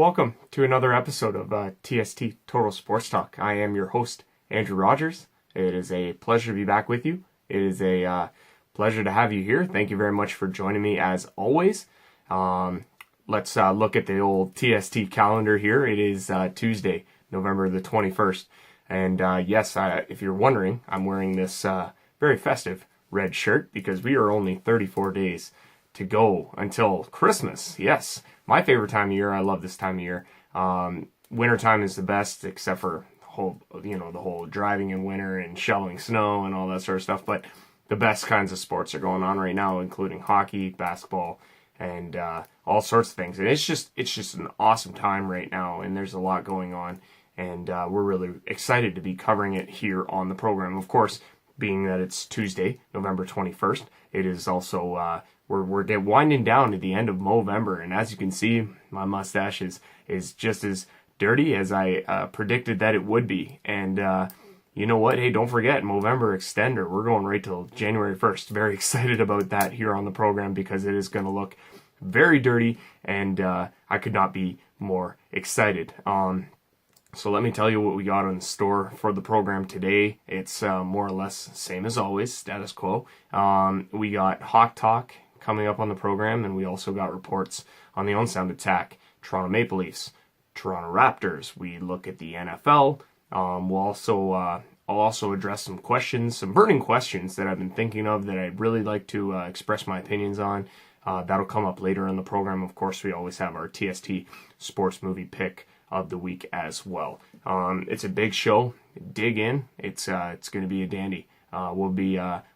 welcome to another episode of TST Total Sports Talk. I am your host, Andrew Rogers. It is a pleasure to be back with you. It is a pleasure to have you here. Thank you very much for joining me as always. Let's look at the old TST calendar here. It is Tuesday, November the 21st. And yes, if you're wondering, I'm wearing this very festive red shirt because we are only 34 days to go until Christmas. Yes, my favorite time of year. I love this time of year. Wintertime is the best, except for the whole driving in winter and shoveling snow and all that sort of stuff. But the best kinds of sports are going on right now, including hockey, basketball, and all sorts of things. And it's just an awesome time right now, and there's a lot going on. And we're really excited to be covering it here on the program. Of course, being that it's Tuesday, November 21st, it is also we're winding down to the end of Movember, and as you can see, my mustache is just as dirty as I predicted that it would be. And you know what? Hey, don't forget Movember Extender. We're going right till January 1st. Very excited about that here on the program because it is going to look very dirty, and I could not be more excited. So let me tell you what we got in store for the program today. It's more or less same as always, status quo. We got Hawk Tawk coming up on the program, and we also got reports on the Owen Sound Attack, Toronto Maple Leafs, Toronto Raptors. We look at the NFL. I'll also address some questions, some burning questions that I've been thinking of that I'd really like to express my opinions on. That'll come up later in the program. Of course, we always have our TST sports movie pick of the week as well. It's a big show. Dig in. It's going to be a dandy. What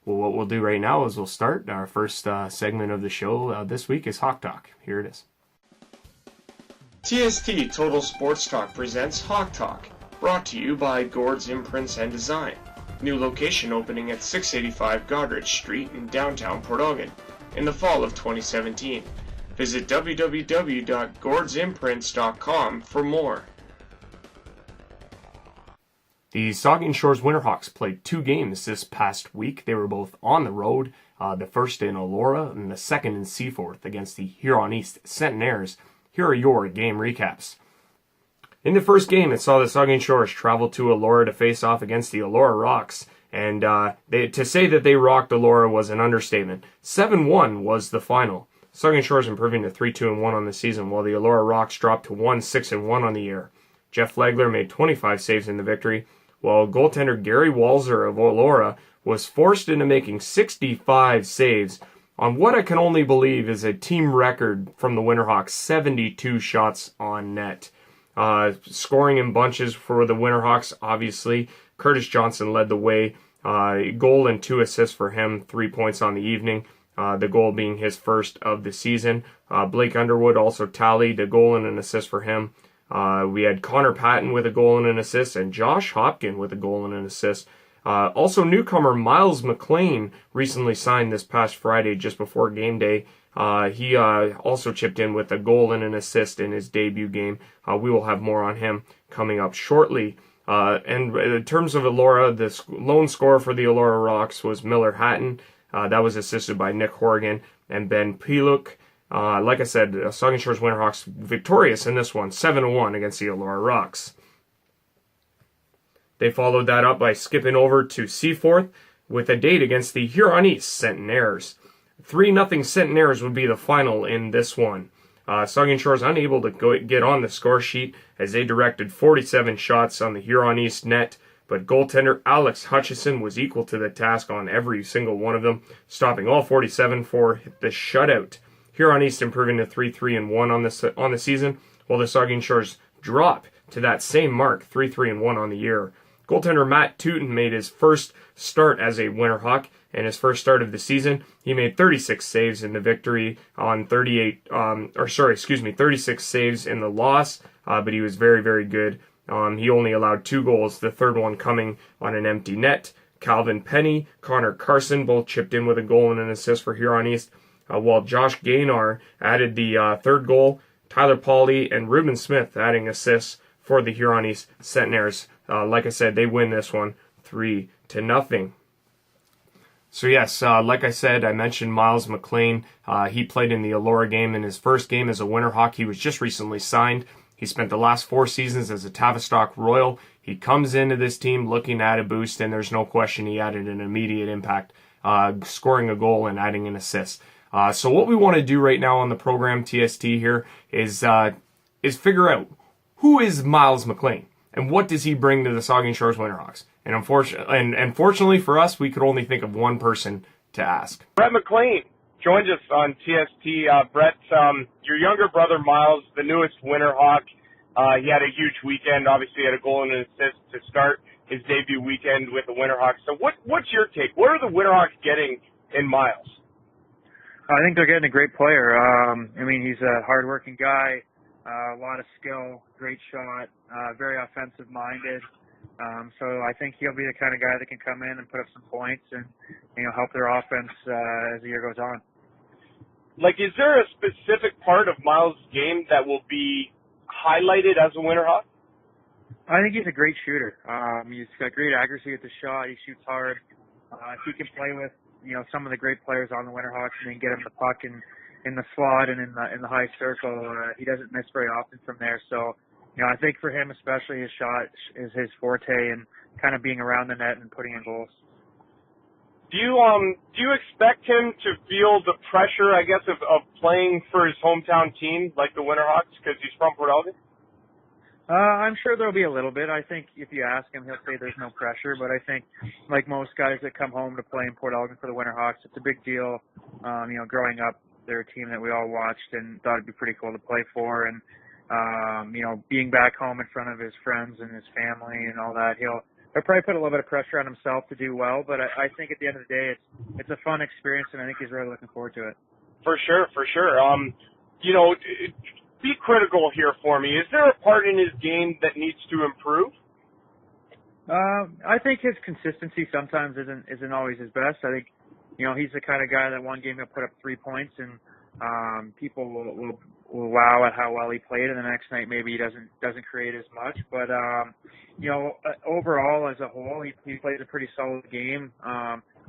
we'll do right now is we'll start our first segment of the show this week is Hawk Talk. Here it is. TST Total Sports Talk presents Hawk Talk, brought to you by Gord's Imprints and Design. New location opening at 685 Goderich Street in downtown Port Elgin in the fall of 2017. Visit www.gordsimprints.com for more. The Saugeen Shores Winterhawks played 2 games this past week. They were both on the road, the first in Elora and the second in Seaforth against the Huron East Centenaires. Here are your game recaps. In the first game, it saw the Saugeen Shores travel to Elora to face off against the Elora Rocks. And to say that they rocked Elora was an understatement. 7-1 was the final. Saugeen Shores improving to 3-2-1 on the season, while the Elora Rocks dropped to 1-6-1 on the year. Jeff Flagler made 25 saves in the victory, while goaltender Gary Walzer of Elora was forced into making 65 saves on what I can only believe is a team record from the Winterhawks, 72 shots on net. Scoring in bunches for the Winterhawks, obviously. Curtis Johnson led the way. Goal and 2 assists for him, 3 points on the evening. The goal being his first of the season. Blake Underwood also tallied a goal and an assist for him. We had Connor Patton with a goal and an assist, and Josh Hopkin with a goal and an assist. Also, newcomer Miles McLean recently signed this past Friday just before game day. He also chipped in with a goal and an assist in his debut game. We will have more on him coming up shortly. And in terms of Elora, the lone scorer for the Elora Rocks was Miller Hatton. That was assisted by Nick Horgan and Ben Piluk. Like I said, Saugeen Shores Winterhawks victorious in this one, 7-1 against the Elora Rocks. They followed that up by skipping over to Seaforth with a date against the Huron East Centenaires. 3-0 Centenaires would be the final in this one. Saugeen Shores unable to get on the score sheet as they directed 47 shots on the Huron East net, but goaltender Alex Hutchison was equal to the task on every single one of them, stopping all 47 for the shutout. Huron East improving to 3-3-1 on the season, while the Saugeen Shores drop to that same mark, 3-3-1 on the year. Goaltender Matt Tutin made his first start as a Winterhawk and his first start of the season. He made 36 saves in the victory on 36 saves in the loss, but he was very, very good. He only allowed 2 goals, the third one coming on an empty net. Calvin Penny, Connor Carson both chipped in with a goal and an assist for Huron East, while Josh Gaynor added the third goal. Tyler Pauly and Ruben Smith adding assists for the Huron East Centenaires. Like I said, they win this one 3-0. So yes, like I said, I mentioned Miles McLean. He played in the Elora game in his first game as a Winterhawk. He was just recently signed. He spent the last 4 seasons as a Tavistock Royal. He comes into this team looking at a boost, and there's no question he added an immediate impact, scoring a goal and adding an assist. So what we want to do right now on the program, TST here, is figure out who is Miles McLean and what does he bring to the Saugeen Shores Winterhawks. And unfortunately for us, we could only think of one person to ask. Brett McLean joins us on TST. Brett, your younger brother Miles, the newest Winterhawk, he had a huge weekend. Obviously, he had a goal and an assist to start his debut weekend with the Winterhawks. So what's your take? What are the Winterhawks getting in Miles? I think they're getting a great player. He's a hard-working guy, a lot of skill, great shot, very offensive-minded. So I think he'll be the kind of guy that can come in and put up some points and, help their offense as the year goes on. Is there a specific part of Miles' game that will be highlighted as a Winterhawk? I think he's a great shooter. He's got great accuracy at the shot. He shoots hard. If he can play with, some of the great players on the Winterhawks and then get him the puck in the slot and in the high circle, he doesn't miss very often from there. So, I think for him especially, his shot is his forte and kind of being around the net and putting in goals. Do you expect him to feel the pressure, I guess, of playing for his hometown team like the Winterhawks because he's from Port Elgin? I'm sure there'll be a little bit. I think if you ask him, he'll say there's no pressure. But I think, like most guys that come home to play in Port Elgin for the Winterhawks, it's a big deal. Growing up, they're a team that we all watched and thought it'd be pretty cool to play for. And, being back home in front of his friends and his family and all that, he'll probably put a little bit of pressure on himself to do well. But I think at the end of the day, it's a fun experience, and I think he's really looking forward to it. For sure. Be critical here for me. Is there a part in his game that needs to improve? I think his consistency sometimes isn't always his best. I think, he's the kind of guy that one game he'll put up 3 points and people will wow at how well he played, and the next night maybe he doesn't create as much. But overall as a whole, he plays a pretty solid game.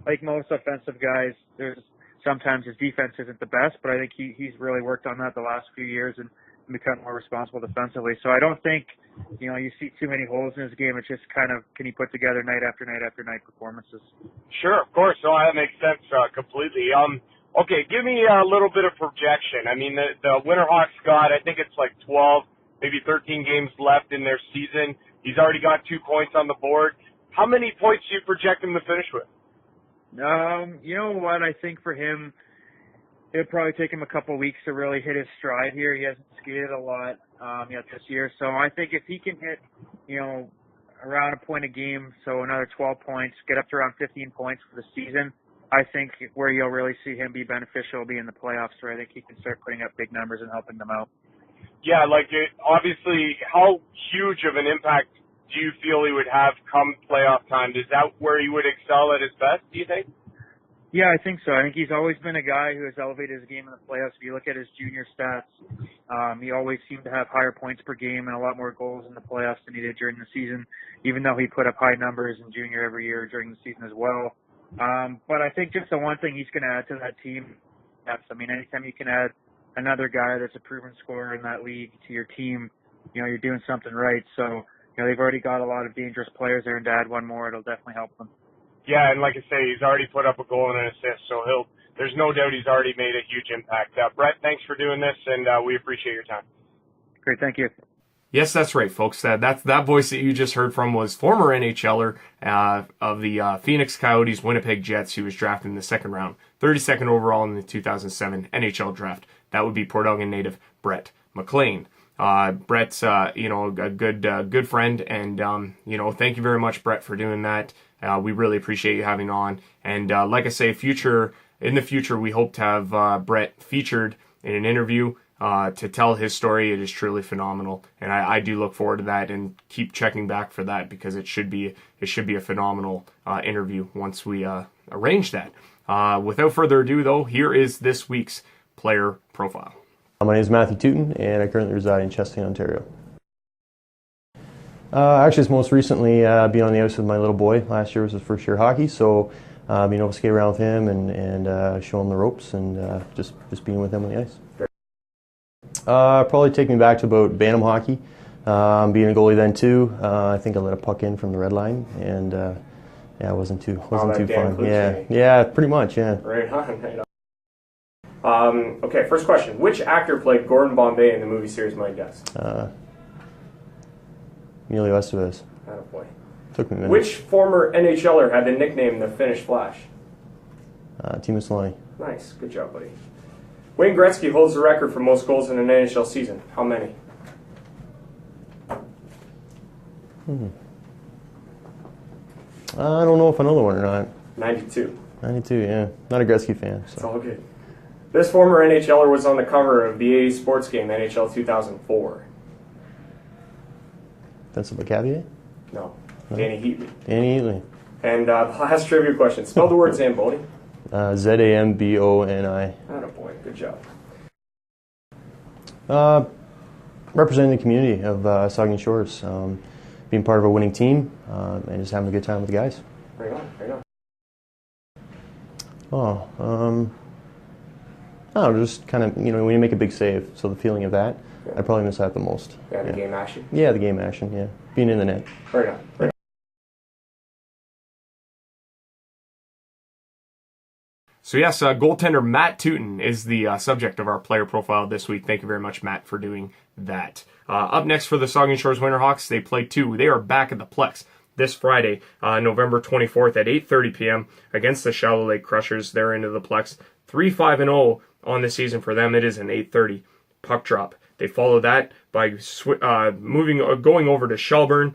Like most offensive guys, there's sometimes his defense isn't the best, but I think he's really worked on that the last few years and become more responsible defensively. So I don't think, you see too many holes in his game. It's just kind of, can he put together night after night after night performances? Sure, of course. So that makes sense completely. Okay, give me a little bit of projection. I mean, the Winterhawks got, I think it's 12, maybe 13 games left in their season. He's already got 2 points on the board. How many points do you project him to finish with? You know what? I think for him, it'll probably take him a couple of weeks to really hit his stride here. He hasn't skated a lot yet this year. So I think if he can hit, around a point a game, so another 12 points, get up to around 15 points for the season, I think where you'll really see him be beneficial will be in the playoffs, where I think he can start putting up big numbers and helping them out. Yeah, obviously, how huge of an impact do you feel he would have come playoff time? Is that where he would excel at his best, do you think? Yeah, I think so. I think he's always been a guy who has elevated his game in the playoffs. If you look at his junior stats, he always seemed to have higher points per game and a lot more goals in the playoffs than he did during the season, even though he put up high numbers in junior every year during the season as well. But I think just the one thing he's going to add to that team, anytime you can add another guy that's a proven scorer in that league to your team, you're doing something right. So, they've already got a lot of dangerous players there, and to add one more, it'll definitely help them. Yeah, and like I say, he's already put up a goal and an assist, so there's no doubt he's already made a huge impact. Brett, thanks for doing this, and we appreciate your time. Great, thank you. Yes, that's right, folks. That voice that you just heard from was former NHLer of the Phoenix Coyotes, Winnipeg Jets. He was drafted in the second round, 32nd overall in the 2007 NHL draft. That would be Port Elgin native Brett McLean. Brett's, a good friend, and thank you very much, Brett, for doing that. We really appreciate you having on. And like I say, in the future, we hope to have Brett featured in an interview to tell his story. It is truly phenomenal, and I do look forward to that and keep checking back for that, because it should be a phenomenal interview once we arrange that. Without further ado, though, here is this week's player profile. My name is Matthew Tutin, and I currently reside in Chesterton, Ontario. Actually, it's most recently being on the ice with my little boy. Last year was his first year of hockey, so being able to skate around with him and show him the ropes and just being with him on the ice. Probably take me back to about Bantam hockey. Being a goalie then too. I think I let a puck in from the red line, and it wasn't too fun. Yeah, pretty much. Yeah. Right on. Right on. Okay, first question: which actor played Gordon Bombay in the movie series Mighty Ducks? Emilio Estevez. Oh boy. Took me a minute. Which former NHLer had the nickname the Finnish Flash? Timo Solani. Nice, good job, buddy. Wayne Gretzky holds the record for most goals in an NHL season. How many? I don't know if I know the one or not. 92. 92, yeah. Not a Gretzky fan. It's all good. This former NHLer was on the cover of the AA sports game NHL 2004. Vincent Lecavalier? No. Danny Heatley. Danny Heatley. And the last trivia question. Spell the word Zamboni. Zamboni. Attaboy. Good job. Representing the community of Saugeen Shores. Being part of a winning team and just having a good time with the guys. Right on. Right I on. don't know, just kind of, when you make a big save, so the feeling of that, Yeah. I probably miss that the most. Yeah, the game action. Yeah, the game action, yeah. Being in the net. Right on. Right on. So yes, goaltender Matt Tutin is the subject of our player profile this week. Thank you very much, Matt, for doing that. Up next for the Saugeen Shores Winterhawks, they play two. They are back at the Plex this Friday, November 24th at 8:30 p.m. against the Shallow Lake Crushers. They're into the Plex. 3-5-0 on the season for them. It is an 8:30 puck drop. They follow that by going over to Shelburne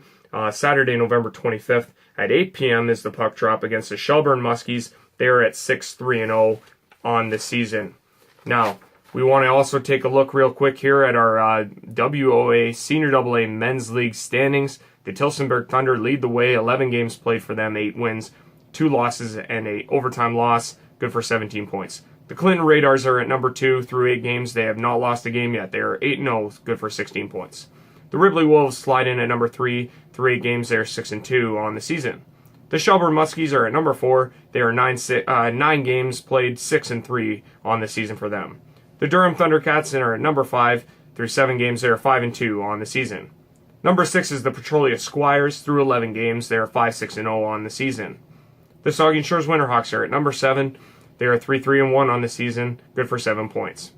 Saturday, November 25th at 8 p.m. is the puck drop against the Shelburne Muskies. They are at 6-3-0 on the season. Now, we want to also take a look real quick here at our WOA Senior AA Men's League standings. The Tillsonburg Thunder lead the way, 11 games played for them, 8 wins, 2 losses, and a overtime loss, good for 17 points. The Clinton Radars are at number 2 through 8 games. They have not lost a game yet. They are 8-0, good for 16 points. The Ripley Wolves slide in at number 3 through 8 games. They are 6-2 on the season. The Shelburne Muskies are at number 4. They are 9 games played, 6-3 on the season for them. The Durham Thundercats are at number 5 through 7 games. They are 5-2 on the season. Number 6 is the Petrolia Squires through 11 games. They are 5-6-0 on the season. The Saugeen Shores Winterhawks are at number 7. They are 3-3-1 on the season, good for 7 points.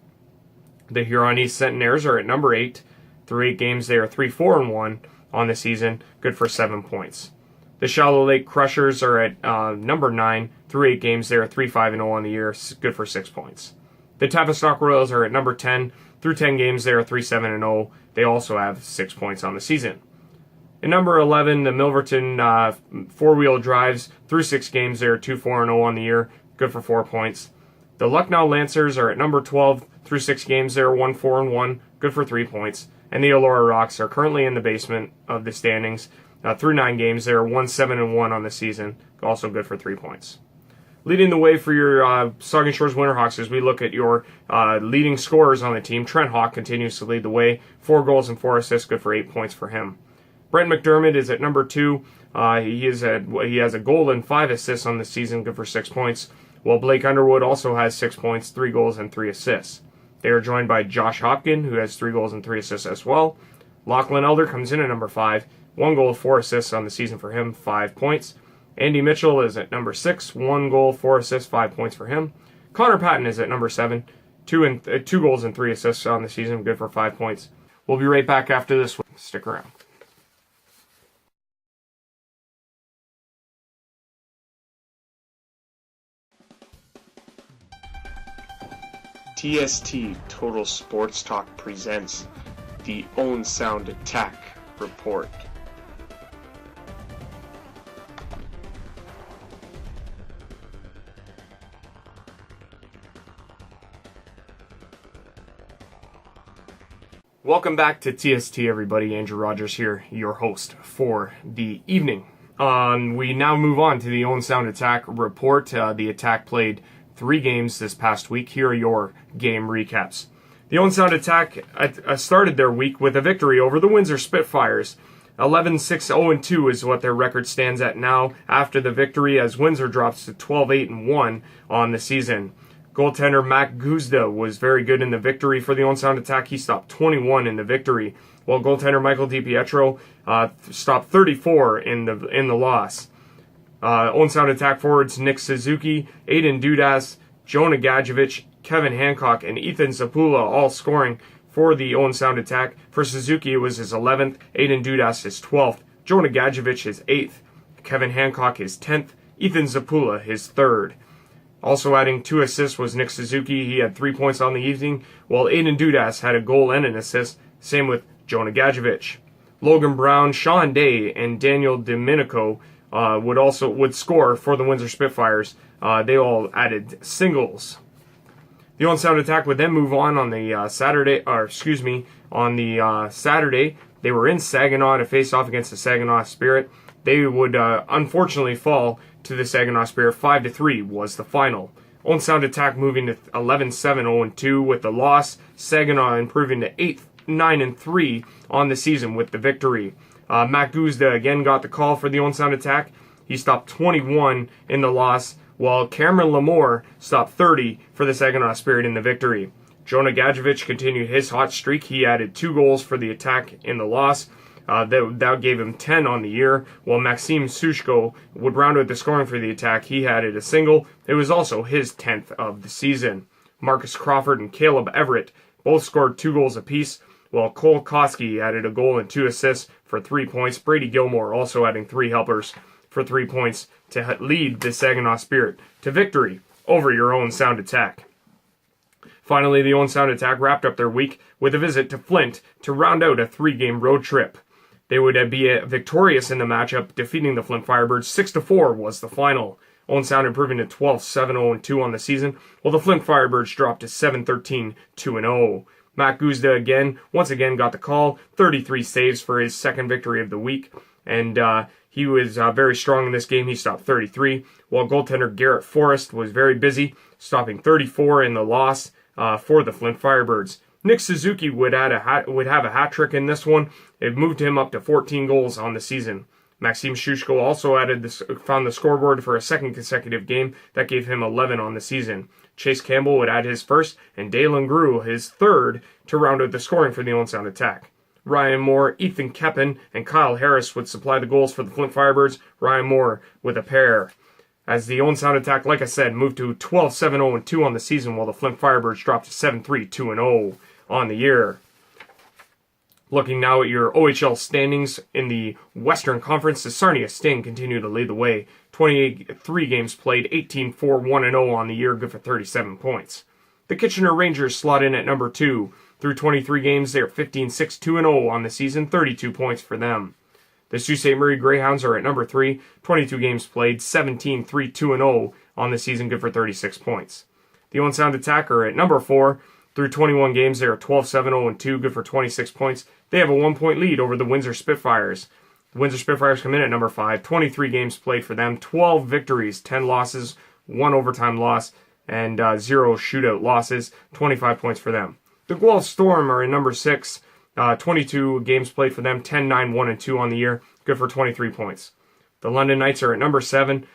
The Huron East Centenaires are at number 8. Through 8 games, they are 3-4-1 on the season, good for 7 points. The Shallow Lake Crushers are at number 9. Through 8 games, they are 3-5-0 on the year, good for 6 points. The Tavistock Royals are at number 10. Through 10 games, they are 3-7-0. They also have 6 points on the season. At number 11, the Milverton Four-Wheel Drives. Through 6 games, they are 2-4-0 on the year, good for 4 points. The Lucknow Lancers are at number 12. Through 6 games, they are 1-4-1, good for 3 points. And the Elora Rocks are currently in the basement of the standings. Through 9 games, they are 1-7-1 on the season, also good for 3 points. Leading the way for your Saugeen Shores Winterhawks as we look at your leading scorers on the team, Trent Hawk continues to lead the way. 4 goals and 4 assists, good for 8 points for him. Brent McDermott is at number 2. He has a goal and 5 assists on the season, good for 6 points. While Blake Underwood also has 6 points, 3 goals and 3 assists. They are joined by Josh Hopkin, who has 3 goals and 3 assists as well. Lachlan Elder comes in at number 5. 1 goal, 4 assists on the season for him, 5 points. Andy Mitchell is at number 6, 1 goal, 4 assists, 5 points for him. Connor Patton is at number 7, 2 goals and 3 assists on the season, good for 5 points. We'll be right back after this one. Stick around. TST Total Sports Talk presents the Owen Sound Attack Report. Welcome back to TST, everybody. Andrew Rogers here, your host for the evening. We now move on to the Owen Sound Attack Report. The Attack played 3 games this past week. Here are your game recaps. The Owen Sound Attack started their week with a victory over the Windsor Spitfires. 11-6-0-2 is what their record stands at now after the victory, as Windsor drops to 12-8-1 on the season. Goaltender Matt Guzda was very good in the victory for the Owen Sound Attack. He stopped 21 in the victory, while goaltender Michael DiPietro stopped 34 in the loss. Owen Sound Attack forwards Nick Suzuki, Aiden Dudas, Jonah Gadjevich, Kevin Hancock, and Ethan Zapula all scoring for the Owen Sound Attack. For Suzuki, it was his 11th, Aiden Dudas his 12th, Jonah Gadjevich his 8th, Kevin Hancock his 10th, Ethan Zapula his 3rd. Also adding 2 assists was Nick Suzuki. He had 3 points on the evening, while Aiden Dudas had a goal and an assist. Same with Jonah Gadjevich. Logan Brown, Sean Day, and Daniel Domenico would score for the Windsor Spitfires. They all added singles. The Owen Sound Attack would then move on the Saturday. Saturday, they were in Saginaw to face off against the Saginaw Spirit. They would unfortunately fall to the Saginaw Spirit. 5-3 was the final. Owen Sound Attack moving to 11-7-0-2 with the loss. Saginaw improving to 8-9-3 on the season with the victory. Matt Guzda again got the call for the Owen Sound Attack. He stopped 21 in the loss, while Cameron Lamore stopped 30 for the Saginaw Spirit in the victory. Jonah Gadjevich continued his hot streak. He added 2 goals for the Attack in the loss. That gave him 10 on the year, while Maxim Sushko would round out the scoring for the Attack. He added a single. It was also his 10th of the season. Marcus Crawford and Caleb Everett both scored 2 goals apiece, while Cole Koski added a goal and 2 assists for 3 points. Brady Gilmore also adding 3 helpers for 3 points to lead the Saginaw Spirit to victory over your Owen Sound Attack. Finally, the Owen Sound Attack wrapped up their week with a visit to Flint to round out a 3-game road trip. They would be victorious in the matchup, defeating the Flint Firebirds. 6-4 was the final. Owen Sound improving to 12-7-0-2 on the season, while the Flint Firebirds dropped to 7-13-2-0. Matt Guzda once again got the call, 33 saves for his second victory of the week, and he was very strong in this game. He stopped 33, while goaltender Garrett Forrest was very busy, stopping 34 in the loss for the Flint Firebirds. Nick Suzuki would have a hat trick in this one. It moved him up to 14 goals on the season. Maxim Shushko also found the scoreboard for a second consecutive game. That gave him 11 on the season. Chase Campbell would add his first, and Dalen Grew his 3rd to round out the scoring for the Owen Sound Attack. Ryan Moore, Ethan Keppen, and Kyle Harris would supply the goals for the Flint Firebirds. Ryan Moore with a pair. As the Owen Sound Attack, like I said, moved to 12-7-0-2 on the season, while the Flint Firebirds dropped to 7-3-2-0 on the year. Looking now at your OHL standings in the Western Conference, the Sarnia Sting continue to lead the way. 23 games played, 18-4-1-0 on the year, good for 37 points. The Kitchener Rangers slot in at number 2. Through 23 games, they are 15-6-2-0 on the season, 32 points for them. The Sault Ste. Marie Greyhounds are at number 3, 22 games played, 17-3-2-0 on the season, good for 36 points. The Owen Sound Attack are at number 4. Through 21 games, they are 12-7-0-2, good for 26 points. They have a 1-point lead over the Windsor Spitfires. The Windsor Spitfires come in at number 5, 23 games played for them, 12 victories, 10 losses, 1 overtime loss, and 0 shootout losses, 25 points for them. The Guelph Storm are in number 6, 22 games played for them, 10-9-1-2 on the year, good for 23 points. The London Knights are at number 7,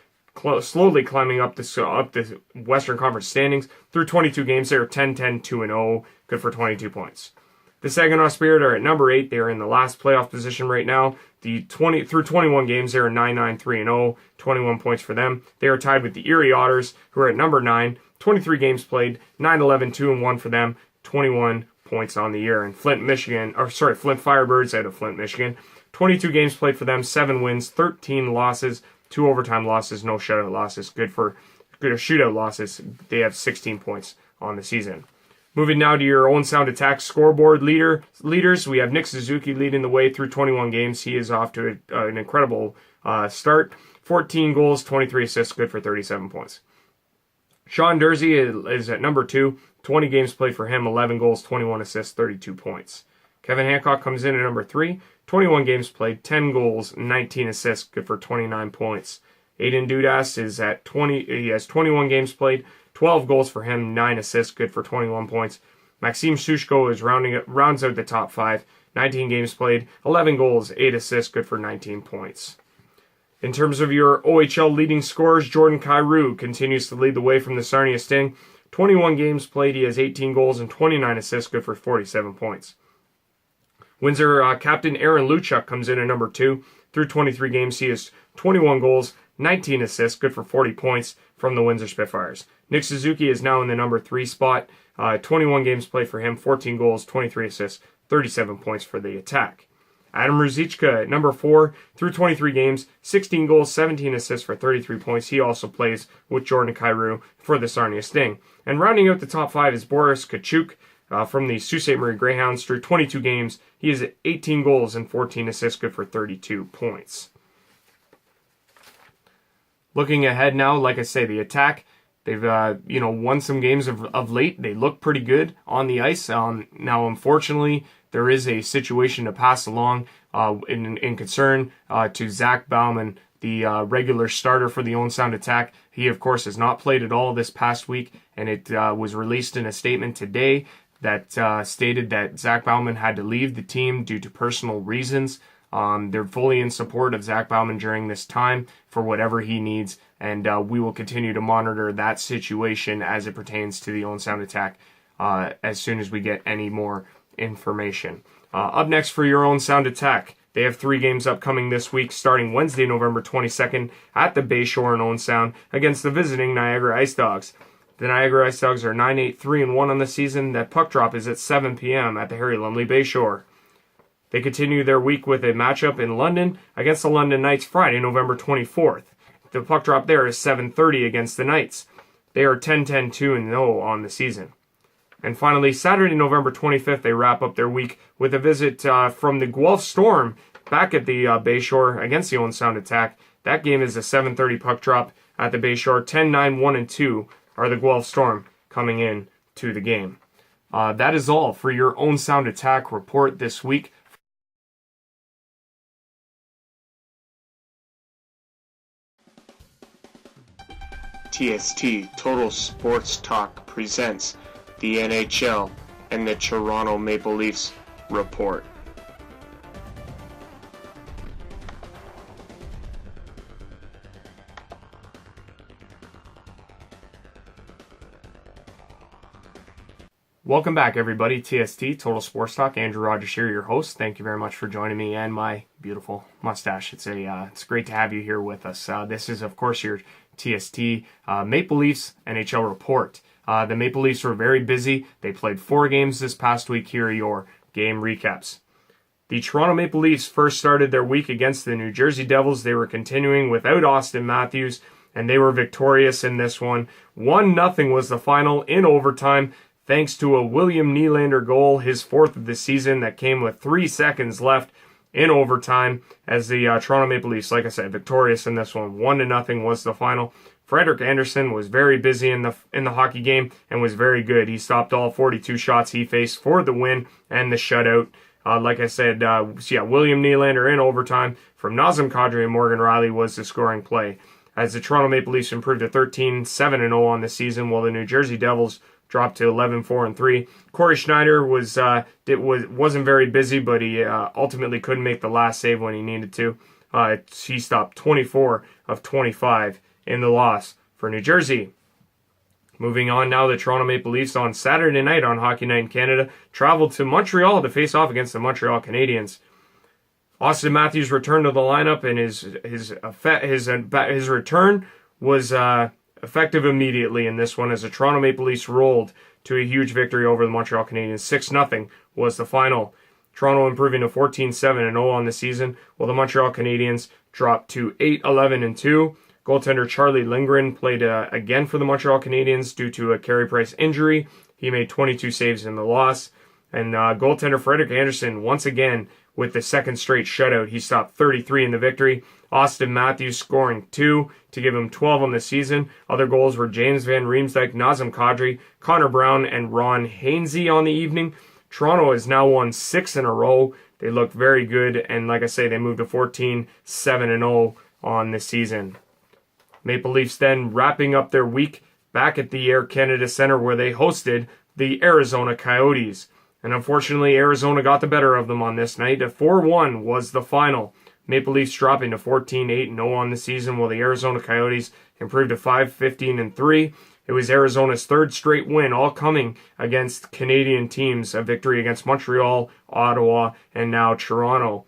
slowly climbing up the Western Conference standings. Through 22 games, they are 10-10-2-0, good for 22 points. The Saginaw Spirit are at number 8. They are in the last playoff position right now. Through 21 games, they are 9-9-3-0, 21 points for them. They are tied with the Erie Otters, who are at number 9, 23 games played, 9-11-2-1 for them, 21 points on the year. And Flint Firebirds out of Flint, Michigan, 22 games played for them, 7 wins, 13 losses, 2 overtime losses, no shutout losses. Good shootout losses. They have 16 points on the season. Moving now to your Owen Sound Attack scoreboard leaders, we have Nick Suzuki leading the way through 21 games. He is off to an incredible start. 14 goals, 23 assists, good for 37 points. Sean Dursey is at number 2. 20 games played for him, 11 goals, 21 assists, 32 points. Kevin Hancock comes in at number 3. 21 games played, 10 goals, 19 assists, good for 29 points. Aiden Dudas is at 20. He has 21 games played, 12 goals for him, 9 assists, good for 21 points. Maxim Shushko rounds out the top 5. 19 games played, 11 goals, 8 assists, good for 19 points. In terms of your OHL leading scorers, Jordan Kyrou continues to lead the way from the Sarnia Sting. 21 games played, he has 18 goals and 29 assists, good for 47 points. Windsor captain Aaron Luchuk comes in at number 2. Through 23 games, he has 21 goals, 19 assists, good for 40 points from the Windsor Spitfires. Nick Suzuki is now in the number 3 spot. 21 games played for him, 14 goals, 23 assists, 37 points for the Attack. Adam Ruzicka at number 4, through 23 games, 16 goals, 17 assists for 33 points. He also plays with Jordan Kyrou for the Sarnia Sting. And rounding out the top 5 is Boris Kachuk from the Sault Ste. Marie Greyhounds. Through 22 games, he has 18 goals and 14 assists, good for 32 points. Looking ahead now, like I say, the Attack, they've won some games of late. They look pretty good on the ice. Now, unfortunately, there is a situation to pass along in concern to Zach Bauman, the regular starter for the Owen Sound Attack. He, of course, has not played at all this past week, and it was released in a statement today that stated that Zach Bauman had to leave the team due to personal reasons. They're fully in support of Zach Bauman during this time for whatever he needs, and we will continue to monitor that situation as it pertains to the Owen Sound Attack as soon as we get any more information. Up next for your Owen Sound Attack, they have 3 games upcoming this week, starting Wednesday, November 22nd at the Bayshore in Owen Sound against the visiting Niagara Ice Dogs. The Niagara Ice Dogs are 9-8-3-1 on the season. That puck drop is at 7 p.m. at the Harry Lumley Bayshore. They continue their week with a matchup in London against the London Knights Friday, November 24th. The puck drop there is 7:30 against the Knights. They are 10-10-2-0 on the season. And finally, Saturday, November 25th, they wrap up their week with a visit from the Guelph Storm back at the Bayshore against the Owen Sound Attack. That game is a 7:30 puck drop at the Bayshore. 10-9-1-2 are the Guelph Storm coming in to the game. That is all for your Owen Sound Attack report this week. TST Total Sports Talk presents the NHL and the Toronto Maple Leafs report. Welcome back, everybody. TST Total Sports Talk. Andrew Rogers here, your host. Thank you very much for joining me and my beautiful mustache. It's great to have you here with us. This is, of course, your TST Maple Leafs NHL report. The Maple Leafs were very busy. They played 4 games this past week. Here are your game recaps. The Toronto Maple Leafs first started their week against the New Jersey Devils. They were continuing without Austin Matthews, and they were victorious in this one. 1-0 was the final in overtime, thanks to a William Nylander goal, his 4th of the season, that came with 3 seconds left in overtime as the Toronto Maple Leafs, like I said, victorious in this one. 1-0 was the final. Frederik Andersen was very busy in the hockey game and was very good. He stopped all 42 shots he faced for the win and the shutout. Like I said, William Nylander in overtime from Nazem Kadri and Morgan Riley was the scoring play, as the Toronto Maple Leafs improved to 13-7-0 on the season, while the New Jersey Devils dropped to 11-4-3. Corey Schneider wasn't very busy, but he ultimately couldn't make the last save when he needed to. He stopped 24 of 25 in the loss for New Jersey. Moving on now, the Toronto Maple Leafs on Saturday night on Hockey Night in Canada traveled to Montreal to face off against the Montreal Canadiens. Austin Matthews returned to the lineup, and his return was effective immediately in this one, as the Toronto Maple Leafs rolled to a huge victory over the Montreal Canadiens. 6-0 was the final. Toronto improving to 14-7-0 on the season, while the Montreal Canadiens dropped to 8-11-2. Goaltender Charlie Lindgren played again for the Montreal Canadiens due to a Carey Price injury. He made 22 saves in the loss. And goaltender Frederik Andersen, once again, with the second straight shutout, he stopped 33 in the victory. Austin Matthews scoring 2 to give him 12 on the season. Other goals were James Van Riemsdyk, Nazem Kadri, Connor Brown, and Ron Hainsey on the evening. Toronto has now won 6 in a row. They look very good, and like I say, they moved to 14-7-0 on the season. Maple Leafs then wrapping up their week back at the Air Canada Centre, where they hosted the Arizona Coyotes. And unfortunately, Arizona got the better of them on this night. A 4-1 was the final. Maple Leafs dropping to 14-8-0 on the season, while the Arizona Coyotes improved to 5-15-3. It was Arizona's third straight win, all coming against Canadian teams, a victory against Montreal, Ottawa, and now Toronto.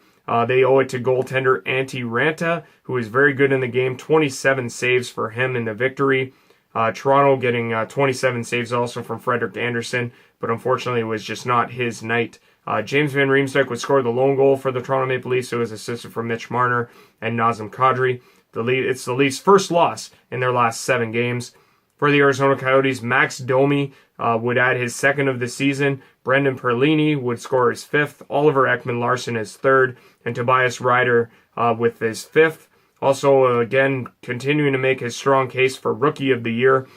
They owe it to goaltender Antti Ranta, who is very good in the game, 27 saves for him in the victory. Toronto getting 27 saves also from Frederik Andersen, but unfortunately it was just not his night. James Van Riemsdyk would score the lone goal for the Toronto Maple Leafs, who was assisted from Mitch Marner and Nazem Kadri. It's the Leafs' first loss in their last 7 games. For the Arizona Coyotes, Max Domi would add his second of the season. Brendan Perlini would score his 5th. Oliver Ekman-Larsson his 3rd. And Tobias Ryder with his 5th. Also, again, continuing to make his strong case for Rookie of the Year.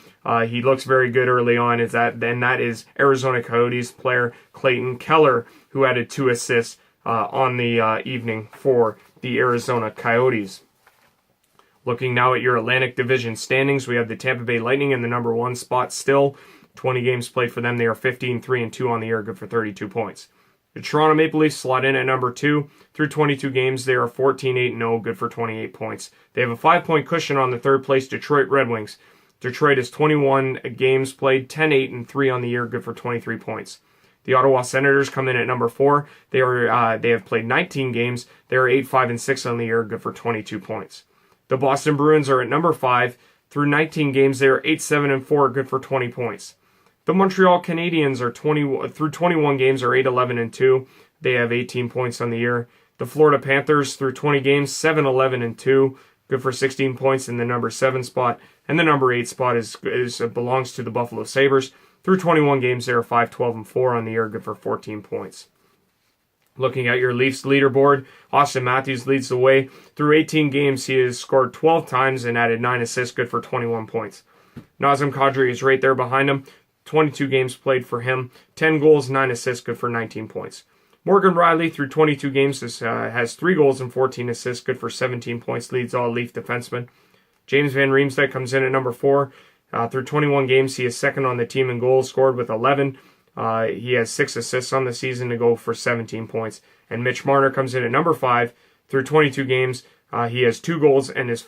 He looks very good early on. That is Arizona Coyotes player Clayton Keller, who added 2 assists on the evening for the Arizona Coyotes. Looking now at your Atlantic Division standings, we have the Tampa Bay Lightning in the number 1 spot still. 20 games played for them. They are 15-3-2 on the year, good for 32 points. The Toronto Maple Leafs slot in at number 2. Through 22 games, they are 14-8-0, good for 28 points. They have a 5-point cushion on the third place Detroit Red Wings. Detroit is 21 games played, 10-8-3 on the year, good for 23 points. The Ottawa Senators come in at number 4. They have played 19 games. They are 8-5-6 on the year, good for 22 points. The Boston Bruins are at number 5. Through 19 games, they are 8-7-4, good for 20 points. The Montreal Canadiens are through 21 games are 8-11-2. They have 18 points on the year. The Florida Panthers through 20 games 7-11-2, good for 16 points in the number 7 spot, and the number 8 spot belongs to the Buffalo Sabres. Through 21 games they are 5-12-4 on the year, good for 14 points. Looking at your Leafs leaderboard, Austin Matthews leads the way. Through 18 games he has scored 12 times and added 9 assists, good for 21 points. Nazem Kadri is right there behind him. 22 games played for him, 10 goals, 9 assists, good for 19 points. Morgan Riley, through 22 games, has 3 goals and 14 assists, good for 17 points, leads all Leaf defensemen. James Van Riemsdyk comes in at number 4. Through 21 games, he is second on the team in goals, scored with 11. He has 6 assists on the season to go for 17 points. And Mitch Marner comes in at number 5. Through 22 games, he has 2 goals and is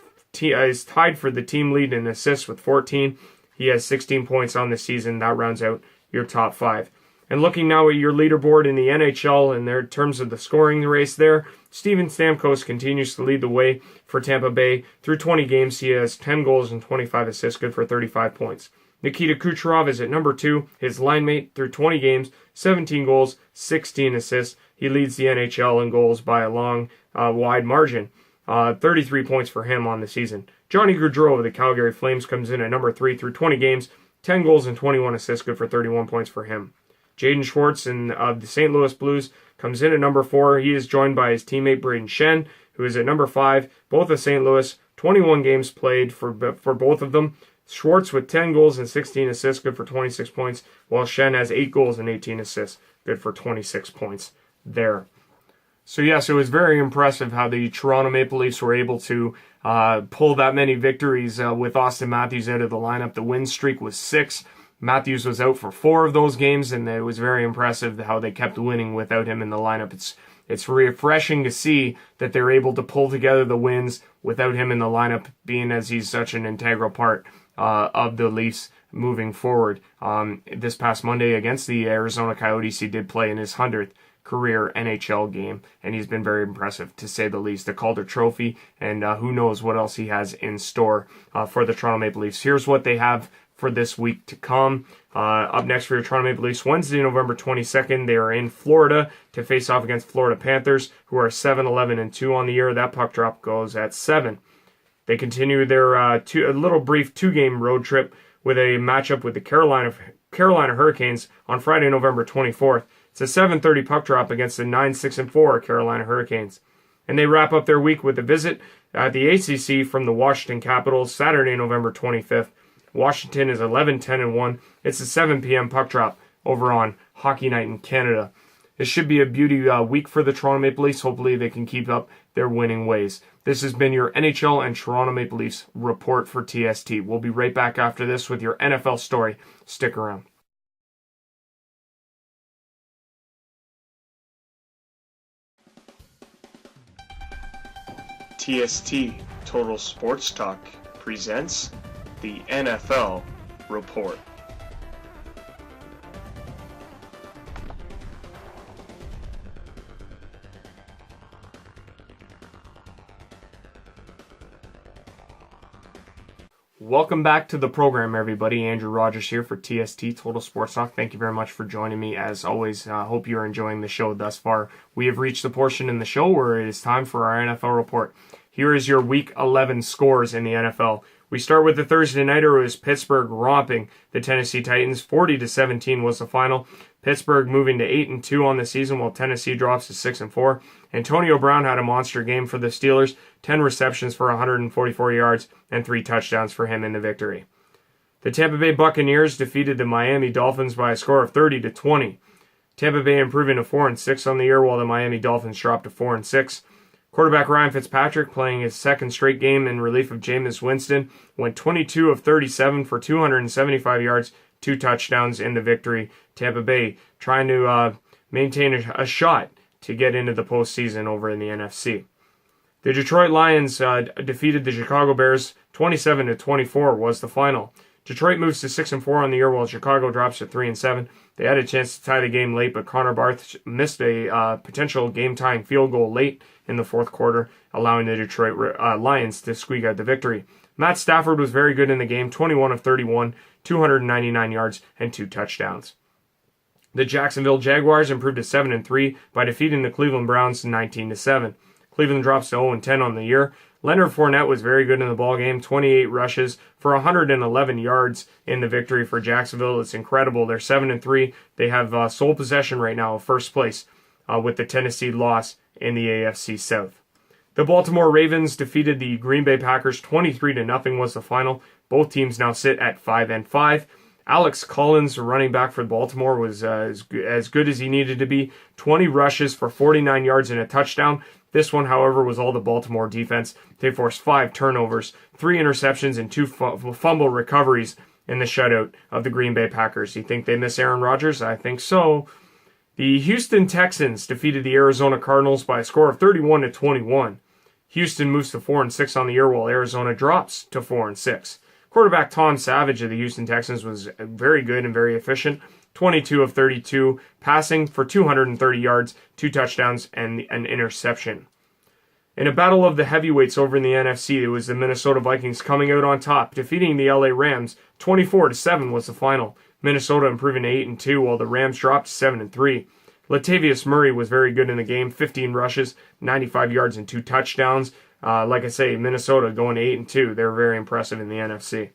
tied for the team lead in assists with 14. He has 16 points on the season. That rounds out your top 5. And looking now at your leaderboard in the NHL in terms of the scoring race there, Steven Stamkos continues to lead the way for Tampa Bay. Through 20 games, he has 10 goals and 25 assists, good for 35 points. Nikita Kucherov is at number 2. His line mate through 20 games, 17 goals, 16 assists. He leads the NHL in goals by a long, wide margin. 33 points for him on the season. Johnny Gaudreau of the Calgary Flames comes in at number 3 through 20 games, 10 goals and 21 assists, good for 31 points for him. Jaden Schwartz of the St. Louis Blues comes in at number 4. He is joined by his teammate Braden Shen, who is at number 5, both of St. Louis, 21 games played for both of them. Schwartz with 10 goals and 16 assists, good for 26 points, while Shen has 8 goals and 18 assists, good for 26 points there. So yes, it was very impressive how the Toronto Maple Leafs were able to pull that many victories with Austin Matthews out of the lineup. The win streak was 6. Matthews was out for 4 of those games, and it was very impressive how they kept winning without him in the lineup. It's refreshing to see that they're able to pull together the wins without him in the lineup, being as he's such an integral part of the Leafs moving forward. This past Monday against the Arizona Coyotes, he did play in his 100th career NHL game, and he's been very impressive, to say the least. The Calder Trophy, and who knows what else he has in store for the Toronto Maple Leafs. Here's what they have for this week to come. Up next for your Toronto Maple Leafs, Wednesday, November 22nd, they are in Florida to face off against Florida Panthers, who are 7-11-2 on the year. That puck drop goes at 7. They continue their a little brief 2-game road trip with a matchup with the Carolina Hurricanes on Friday, November 24th. It's a 7:30 puck drop against the 9-6-4 Carolina Hurricanes. And they wrap up their week with a visit at the ACC from the Washington Capitals Saturday, November 25th. Washington is 11-10-1. It's a 7 p.m. puck drop over on Hockey Night in Canada. This should be a beauty week for the Toronto Maple Leafs. Hopefully they can keep up their winning ways. This has been your NHL and Toronto Maple Leafs report for TST. We'll be right back after this with your NFL story. Stick around. TST Total Sports Talk presents the NFL Report. Welcome back to the program, everybody. Andrew Rogers here for TST Total Sports Talk. Thank you very much for joining me. As always, hope you're enjoying the show thus far. We have reached the portion in the show where it is time for our NFL report. Here is your Week 11 scores in the NFL. We start with the Thursday nighter. It was Pittsburgh romping the Tennessee Titans. 40-17 was the final. Pittsburgh moving to 8-2 on the season, while Tennessee drops to 6-4. Antonio Brown had a monster game for the Steelers. 10 receptions for 144 yards and 3 touchdowns for him in the victory. The Tampa Bay Buccaneers defeated the Miami Dolphins by a score of 30-20. Tampa Bay improving to 4-6 on the year, while the Miami Dolphins dropped to 4-6. Quarterback Ryan Fitzpatrick, playing his second straight game in relief of Jameis Winston, went 22 of 37 for 275 yards, 2 touchdowns in the victory. Tampa Bay trying to maintain a shot to get into the postseason over in the NFC. The Detroit Lions defeated the Chicago Bears. 27-24 was the final. Detroit moves to 6-4 on the year, while Chicago drops to 3-7. They had a chance to tie the game late, but Connor Barth missed a potential game-tying field goal late in the fourth quarter, allowing the Detroit Lions to squeak out the victory. Matt Stafford was very good in the game, 21 of 31, 299 yards, and 2 touchdowns. The Jacksonville Jaguars improved to 7-3 by defeating the Cleveland Browns 19-7. Cleveland drops to 0-10 on the year. Leonard Fournette was very good in the ballgame, 28 rushes for 111 yards in the victory for Jacksonville. It's incredible. They're 7-3. They have sole possession right now of first place with the Tennessee loss in the AFC South. The Baltimore Ravens defeated the Green Bay Packers 23-0 was the final. Both teams now sit at 5-5. Alex Collins, running back for Baltimore, was as good as he needed to be. 20 rushes for 49 yards and a touchdown. This one, however, was all the Baltimore defense. They forced 5 turnovers, 3 interceptions, and 2 fumble recoveries in the shutout of the Green Bay Packers. You think they miss Aaron Rodgers? I think so. The Houston Texans defeated the Arizona Cardinals by a score of 31-21. Houston moves to 4-6 on the year, while Arizona drops to 4-6. Quarterback Tom Savage of the Houston Texans was very good and very efficient. 22 of 32, passing for 230 yards, 2 touchdowns, and an interception. In a battle of the heavyweights over in the NFC, it was the Minnesota Vikings coming out on top, defeating the LA Rams. 24-7 was the final. Minnesota improving to 8-2, while the Rams dropped to 7-3. Latavius Murray was very good in the game, 15 rushes, 95 yards, and 2 touchdowns. Like I say, Minnesota going to 8-2. They're very impressive in the NFC.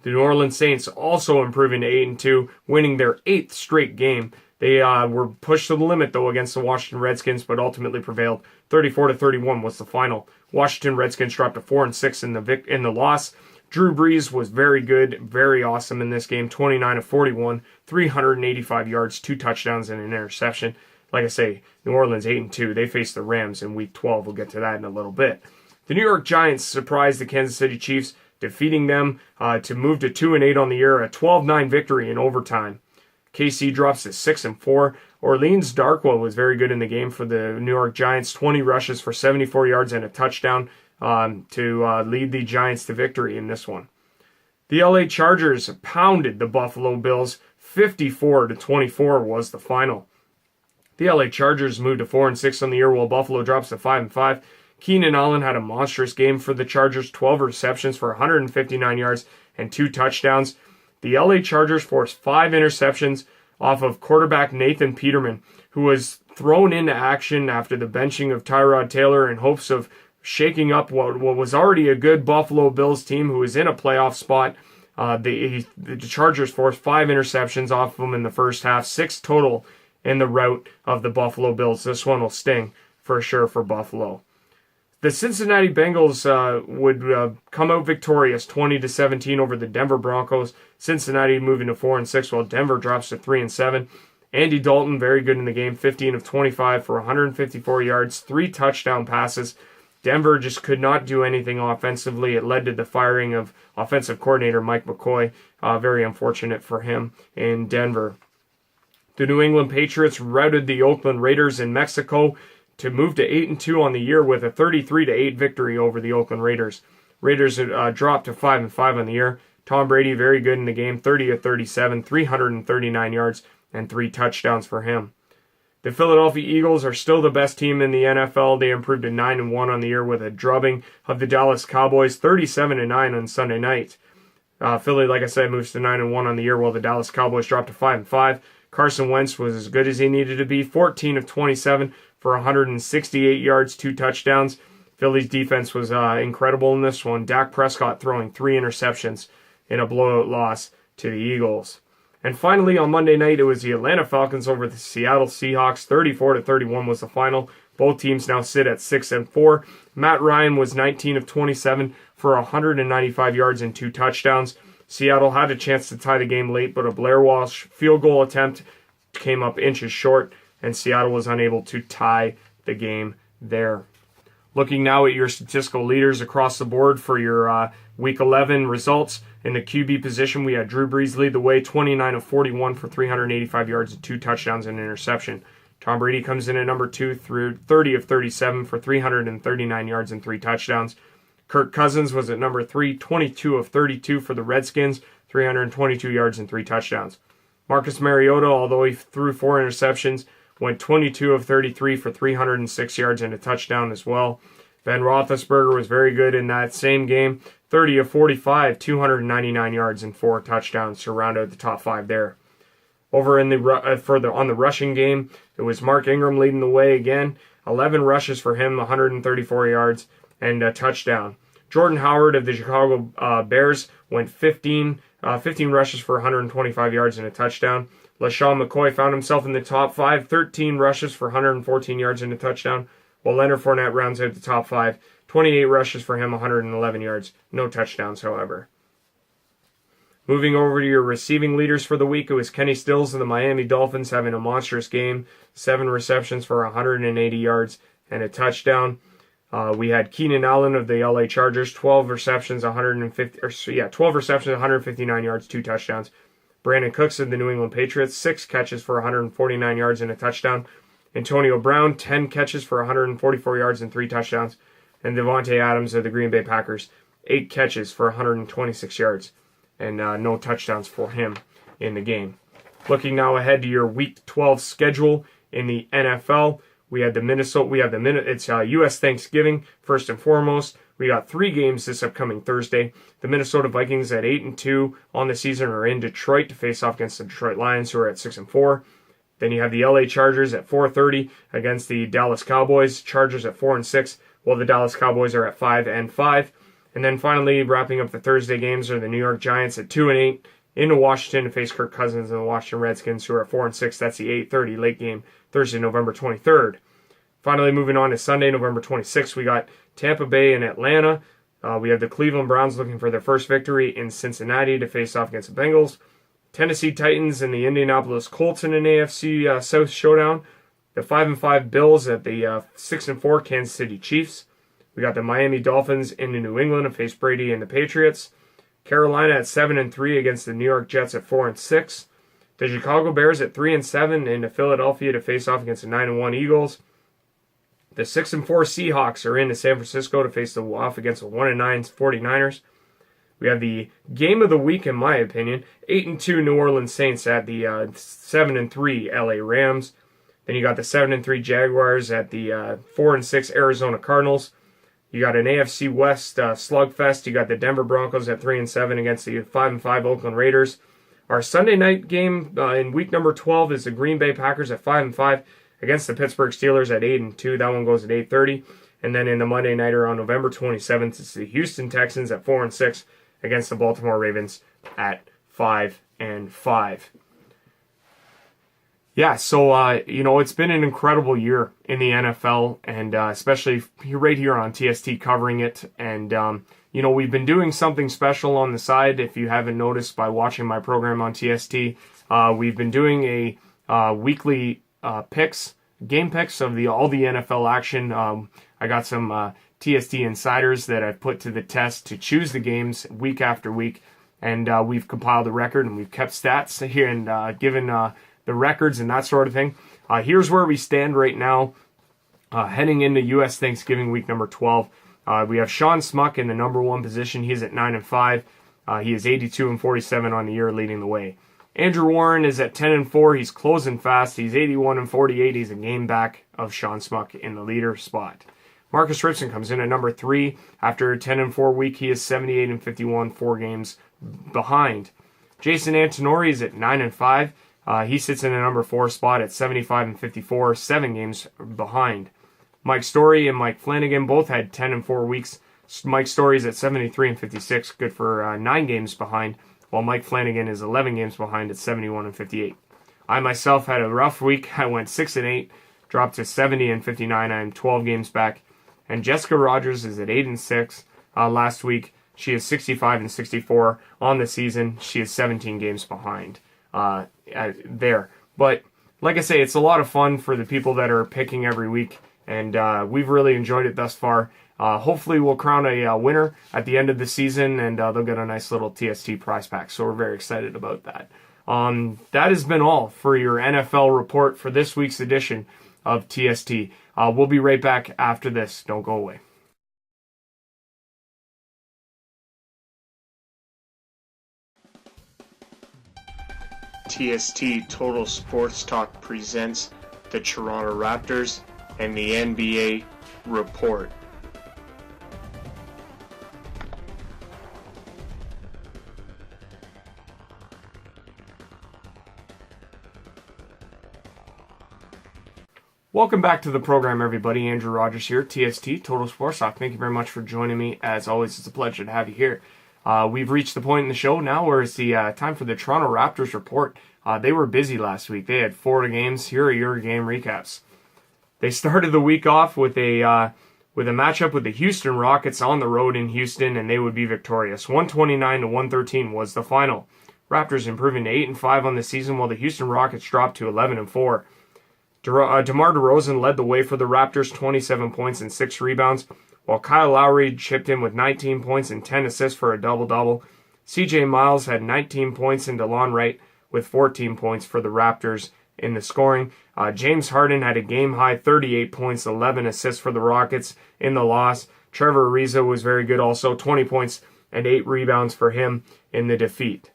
The New Orleans Saints also improving to 8-2, winning their 8th straight game. They were pushed to the limit, though, against the Washington Redskins, but ultimately prevailed. 34-31 was the final. Washington Redskins dropped to 4-6 in the loss. Drew Brees was very good, very awesome in this game. 29 of 41, 385 yards, 2 touchdowns, and an interception. Like I say, New Orleans 8-2. They face the Rams in Week 12. We'll get to that in a little bit. The New York Giants surprised the Kansas City Chiefs, defeating them to move to 2-8 on the year, a 12-9 victory in overtime. KC drops to 6-4. Orleans Darkwa was very good in the game for the New York Giants, 20 rushes for 74 yards and a touchdown to lead the Giants to victory in this one. The LA Chargers pounded the Buffalo Bills, 54-24 was the final. The LA Chargers moved to 4-6 on the year, while Buffalo drops to 5-5. Keenan Allen had a monstrous game for the Chargers, 12 receptions for 159 yards and 2 touchdowns. The LA Chargers forced 5 interceptions off of quarterback Nathan Peterman, who was thrown into action after the benching of Tyrod Taylor in hopes of shaking up what was already a good Buffalo Bills team who was in a playoff spot. The Chargers forced 5 interceptions off of him in the first half, 6 total in the rout of the Buffalo Bills. This one will sting for sure for Buffalo. The Cincinnati Bengals would come out victorious 20-17 over the Denver Broncos. Cincinnati moving to 4-6, while Denver drops to 3-7. Andy Dalton, very good in the game, 15 of 25 for 154 yards, 3 touchdown passes. Denver just could not do anything offensively. It led to the firing of offensive coordinator Mike McCoy. Very unfortunate for him in Denver. The New England Patriots routed the Oakland Raiders in Mexico to move to 8-2 on the year with a 33-8 victory over the Oakland Raiders. Raiders dropped to 5-5 on the year. Tom Brady, very good in the game, 30 of 37, 339 yards, and 3 touchdowns for him. The Philadelphia Eagles are still the best team in the NFL. They improved to 9-1 on the year with a drubbing of the Dallas Cowboys, 37-9 on Sunday night. Philly, like I said, moves to 9-1 on the year, while the Dallas Cowboys dropped to 5-5. Carson Wentz was as good as he needed to be, 14 of 27 for 168 yards, 2 touchdowns. Philly's defense was incredible in this one. Dak Prescott throwing 3 interceptions in a blowout loss to the Eagles. And finally, on Monday night, it was the Atlanta Falcons over the Seattle Seahawks. 34-31 was the final. Both teams now sit at 6-4. Matt Ryan was 19 of 27 for 195 yards and 2 touchdowns. Seattle had a chance to tie the game late, but a Blair Walsh field goal attempt came up inches short, and Seattle was unable to tie the game there. Looking now at your statistical leaders across the board for your Week 11 results. In the QB position, we had Drew Brees lead the way, 29 of 41 for 385 yards and 2 touchdowns and an interception. Tom Brady comes in at number 2 through 30 of 37 for 339 yards and 3 touchdowns. Kirk Cousins was at number 3, 22 of 32 for the Redskins, 322 yards and 3 touchdowns. Marcus Mariota, although he threw 4 interceptions, went 22 of 33 for 306 yards and a touchdown as well. Ben Roethlisberger was very good in that same game, 30 of 45, 299 yards and 4 touchdowns to round out the top 5 there. Over in the on the rushing game, it was Mark Ingram leading the way again, 11 rushes for him, 134 yards and a touchdown. Jordan Howard of the Chicago Bears went 15 rushes for 125 yards and a touchdown. LaShawn McCoy found himself in the top 5, 13 rushes for 114 yards and a touchdown, while Leonard Fournette rounds out the top 5, 28 rushes for him, 111 yards, no touchdowns, however. Moving over to your receiving leaders for the week, it was Kenny Stills of the Miami Dolphins having a monstrous game, 7 receptions for 180 yards and a touchdown. We had Keenan Allen of the LA Chargers, 12 receptions, 159 yards, 2 touchdowns. Brandon Cooks of the New England Patriots, 6 catches for 149 yards and a touchdown. Antonio Brown, 10 catches for 144 yards and 3 touchdowns. And Devontae Adams of the Green Bay Packers, 8 catches for 126 yards and no touchdowns for him in the game. Looking now ahead to your Week 12 schedule in the NFL, it's U.S. Thanksgiving first and foremost. We got 3 games this upcoming Thursday. The Minnesota Vikings at 8-2 on the season are in Detroit to face off against the Detroit Lions, who are at 6-4. Then you have the LA Chargers at 4:30 against the Dallas Cowboys. Chargers at 4-6, while the Dallas Cowboys are at 5-5. And then finally, wrapping up the Thursday games, are the New York Giants at 2-8 into Washington to face Kirk Cousins and the Washington Redskins, who are at 4-6. That's the 8:30 late game, Thursday, November 23rd. Finally, moving on to Sunday, November 26th, we got Tampa Bay and Atlanta. We have the Cleveland Browns looking for their first victory in Cincinnati to face off against the Bengals. Tennessee Titans and the Indianapolis Colts in an AFC South showdown. The 5-5 Bills at the 6-4 Kansas City Chiefs. We got the Miami Dolphins into New England to face Brady and the Patriots. Carolina at 7-3 against the New York Jets at 4-6. The Chicago Bears at 3-7 into Philadelphia to face off against the 9-1 Eagles. The 6-4 Seahawks are into San Francisco to face off against the 1-9 49ers. We have the game of the week, in my opinion, 8-2 New Orleans Saints at the 7-3 LA Rams. Then you got the 7-3 Jaguars at the 4-6 Arizona Cardinals. You got an AFC West slugfest. You got the Denver Broncos at 3-7 against the 5-5 Oakland Raiders. Our Sunday night game in week number 12 is the Green Bay Packers at 5-5 against the Pittsburgh Steelers at 8-2. That one goes at 8:30. And then in the Monday nighter on November 27th, it's the Houston Texans at 4-6 against the Baltimore Ravens at 5-5. Yeah, so, it's been an incredible year in the NFL, and especially right here on TST covering it. And, we've been doing something special on the side, if you haven't noticed by watching my program on TST. We've been doing a weekly game picks of all the NFL action. I got some TST insiders that I've put to the test to choose the games week after week, and we've compiled a record and we've kept stats here and given the records and that sort of thing. Here's where we stand right now, heading into U.S. Thanksgiving week number 12. We have Sean Smuck in the number 1 position. He's at 9-5. He is 82-47 on the year, leading the way. Andrew Warren is at 10-4. He's closing fast. He's 81-48. He's a game back of Sean Smuck in the leader spot. Marcus Ripson comes in at number 3 after a 10-4 week. He is 78-51, 4 games behind. Jason Antonori is at 9-5. He sits in a number 4 spot at 75-54, 7 games behind. Mike Story and Mike Flanagan both had 10-4 weeks. Mike Story is at 73-56, good for 9 games behind, while Mike Flanagan is 11 games behind at 71-58. I myself had a rough week. I went 6-8, dropped to 70-59. I'm 12 games back. And Jessica Rogers is at 8-6 last week. She is 65-64 on the season. She is 17 games behind there. But like I say, it's a lot of fun for the people that are picking every week, and we've really enjoyed it thus far. Hopefully we'll crown a winner at the end of the season, and they'll get a nice little TST prize pack. So we're very excited about that. That has been all for your NFL report for this week's edition of TST. We'll be right back after this. Don't go away. TST Total Sports Talk presents the Toronto Raptors and the NBA report. Welcome back to the program, everybody. Andrew Rogers here, TST, Total Sports Talk. Thank you very much for joining me. As always, it's a pleasure to have you here. We've reached the point in the show now where it's the time for the Toronto Raptors report. They were busy last week. They had 4 games. Here are your game recaps. They started the week off with a matchup with the Houston Rockets on the road in Houston, and they would be victorious. 129-113 was the final. Raptors improving to 8-5 on the season, while the Houston Rockets dropped to 11-4. DeMar DeRozan led the way for the Raptors, 27 points and 6 rebounds, while Kyle Lowry chipped in with 19 points and 10 assists for a double-double. CJ Miles had 19 points and DeLon Wright with 14 points for the Raptors in the scoring. James Harden had a game-high 38 points, 11 assists for the Rockets in the loss. Trevor Ariza was very good also, 20 points and 8 rebounds for him in the defeat.